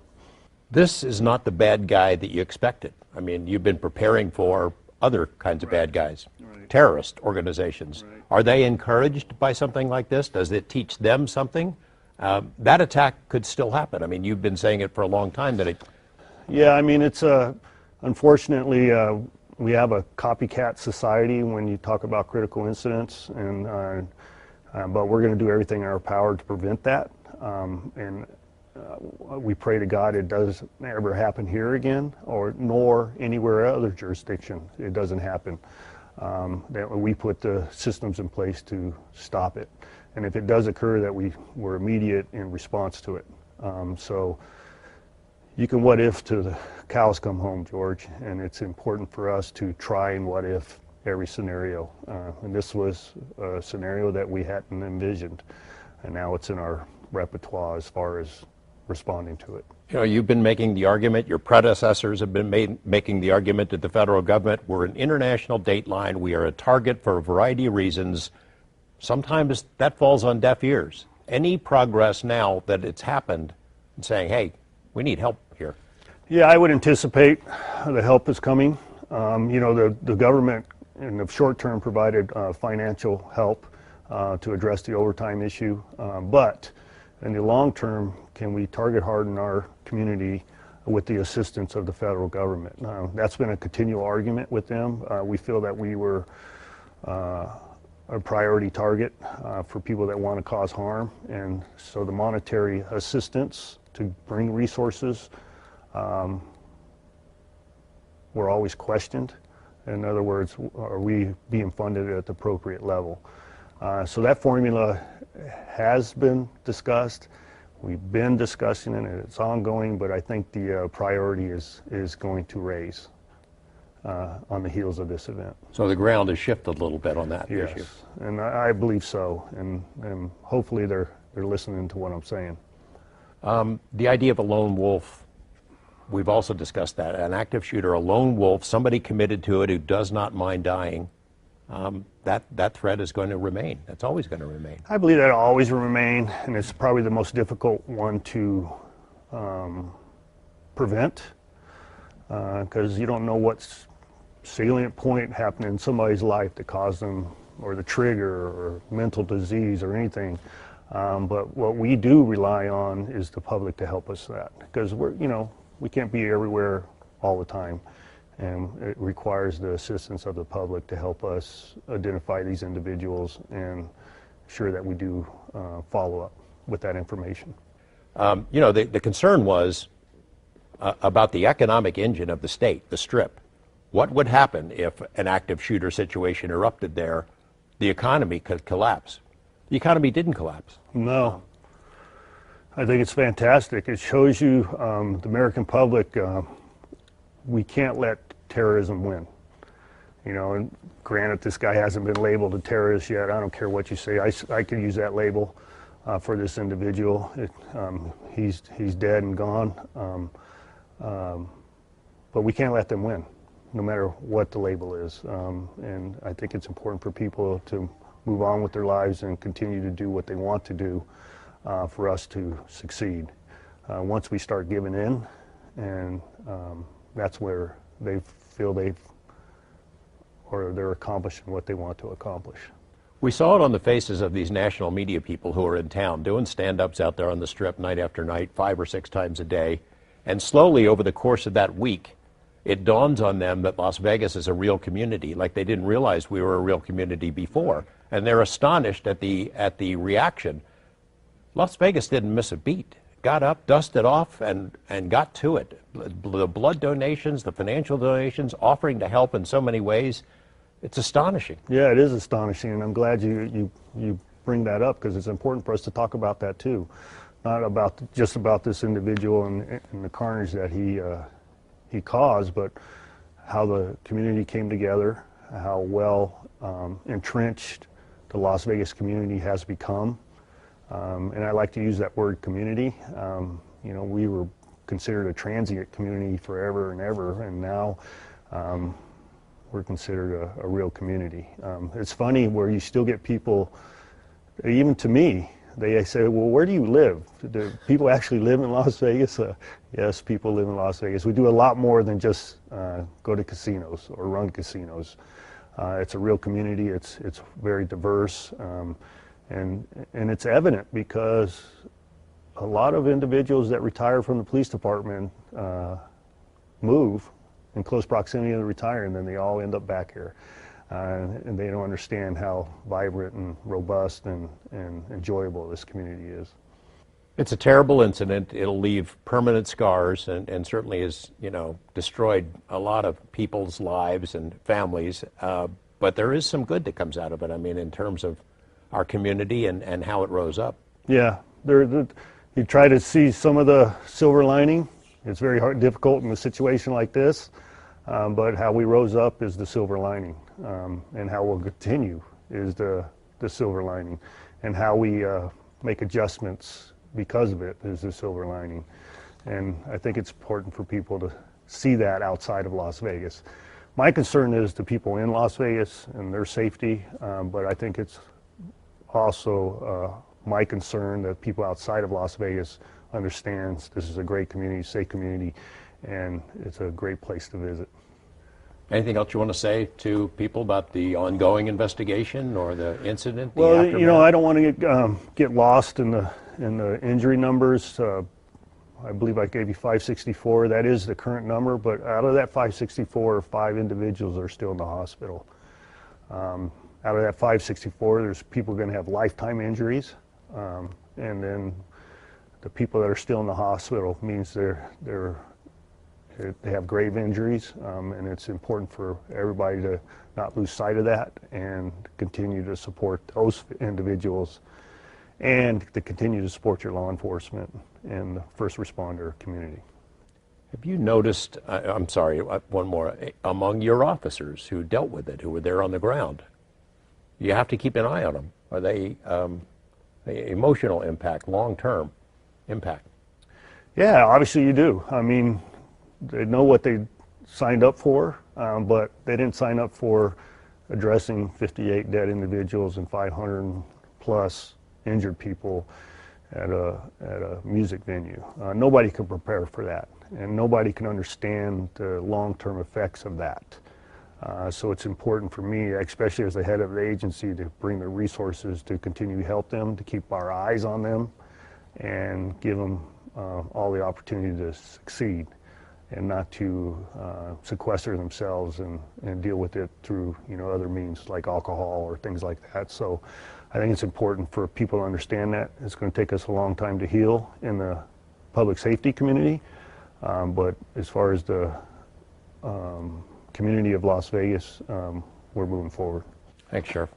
This is not the bad guy that you expected. I mean, you've been preparing for other kinds of bad guys, terrorist organizations. Right. Are they encouraged by something like this? Does it teach them something? That attack could still happen. I mean, you've been saying it for a long time that it... Yeah, I mean, it's unfortunately, we have a copycat society when you talk about critical incidents, and but we're going to do everything in our power to prevent that. We pray to God it doesn't ever happen here again, nor anywhere other jurisdiction. It doesn't happen. That we put the systems in place to stop it, and if it does occur, that we're immediate in response to it. So you can what if to the cows come home, George, and it's important for us to try and what if every scenario. And this was a scenario that we hadn't envisioned, and now it's in our repertoire as far as responding to it. You know, you've been making the argument, your predecessors have been making the argument to the federal government, we're an international dateline, we are a target for a variety of reasons. Sometimes that falls on deaf ears. Any progress now that it's happened and saying, hey, we need help here? Yeah, I would anticipate the help is coming. You know, the government in the short term provided financial help to address the overtime issue, but in the long term, can we target harden our community with the assistance of the federal government? That's been a continual argument with them. We feel that we were a priority target for people that want to cause harm, and so the monetary assistance to bring resources were always questioned. In other words, are we being funded at the appropriate level? So that formula has been discussed. We've been discussing it, and it's ongoing, but I think the priority is going to raise on the heels of this event. So the ground has shifted a little bit on that issue. Yes, and I believe so, and hopefully they're listening to what I'm saying. The idea of a lone wolf, we've also discussed that. An active shooter, a lone wolf, somebody committed to it who does not mind dying, that threat is going to remain. That's always going to remain. I believe that will always remain, and it's probably the most difficult one to prevent, because you don't know what's salient point happened in somebody's life that caused them, or the trigger, or mental disease, or anything. But what we do rely on is the public to help us that, because we can't be everywhere all the time, and it requires the assistance of the public to help us identify these individuals and ensure that we do follow up with that information. The concern was about the economic engine of the state, the Strip. What would happen if an active shooter situation erupted there? The economy could collapse. The economy didn't collapse. No. I think it's fantastic. It shows you, the American public, we can't let terrorism win. And granted, this guy hasn't been labeled a terrorist yet. I don't care what you say. I could use that label for this individual. He's dead and gone. But we can't let them win, no matter what the label is. And I think it's important for people to move on with their lives and continue to do what they want to do for us to succeed. once we start giving in, and that's where they feel they're accomplishing what they want to accomplish. We saw it on the faces of these national media people who are in town doing stand-ups out there on the Strip night after night, 5 or 6 times a day. And slowly over the course of that week, it dawns on them that Las Vegas is a real community, like they didn't realize we were a real community before. And they're astonished at the reaction. Las Vegas didn't miss a beat. Got up, dusted off, and got to it. The blood donations, the financial donations, offering to help in so many ways. It's astonishing. Yeah, it is astonishing, and I'm glad you bring that up, because it's important for us to talk about that too. Not about just about this individual and the carnage that he caused, but how the community came together, how well entrenched the Las Vegas community has become. And I like to use that word community. You know, we were considered a transient community forever and ever, and now we're considered a real community. It's funny where you still get people, even to me, they say, well, where do you live? Do people actually live in Las Vegas? Yes, people live in Las Vegas. We do a lot more than just go to casinos or run casinos. It's a real community. It's very diverse, and it's evident because a lot of individuals that retire from the police department move in close proximity to retire, and then they all end up back here. And they don't understand how vibrant and robust and enjoyable this community is. It's a terrible incident. It'll leave permanent scars and certainly has, you know, destroyed a lot of people's lives and families. But there is some good that comes out of it, I mean, in terms of our community and how it rose up. Yeah, you try to see some of the silver lining. It's very difficult in a situation like this, but how we rose up is the silver lining, and how we'll continue is the silver lining, and how we make adjustments because of it is the silver lining. And I think it's important for people to see that outside of Las Vegas. My concern is the people in Las Vegas and their safety, but I think it's also my concern that people outside of Las Vegas understands this is a great community, safe community, and it's a great place to visit. Anything else you want to say to people about the ongoing investigation or the incident? Well, you know, I don't want to get lost in the injury numbers. I believe I gave you 564. That is the current number, but out of that 564, 5 individuals are still in the hospital. Out of that 564, there's people going to have lifetime injuries, and then the people that are still in the hospital means they have grave injuries, and it's important for everybody to not lose sight of that and continue to support those individuals and to continue to support your law enforcement and the first responder community. Have you noticed, I'm sorry, one more, among your officers who dealt with it, who were there on the ground, you have to keep an eye on them. Are they emotional impact, long-term impact? Yeah, obviously you do. I mean, they know what they signed up for, but they didn't sign up for addressing 58 dead individuals and 500 plus injured people at a music venue. Nobody can prepare for that, and nobody can understand the long-term effects of that. So it's important for me, especially as the head of the agency, to bring the resources to continue to help them, to keep our eyes on them, and give them all the opportunity to succeed, and not to sequester themselves and deal with it through, you know, other means like alcohol or things like that. So I think it's important for people to understand that. It's going to take us a long time to heal in the public safety community, but as far as the community of Las Vegas, we're moving forward. Thanks, Sheriff.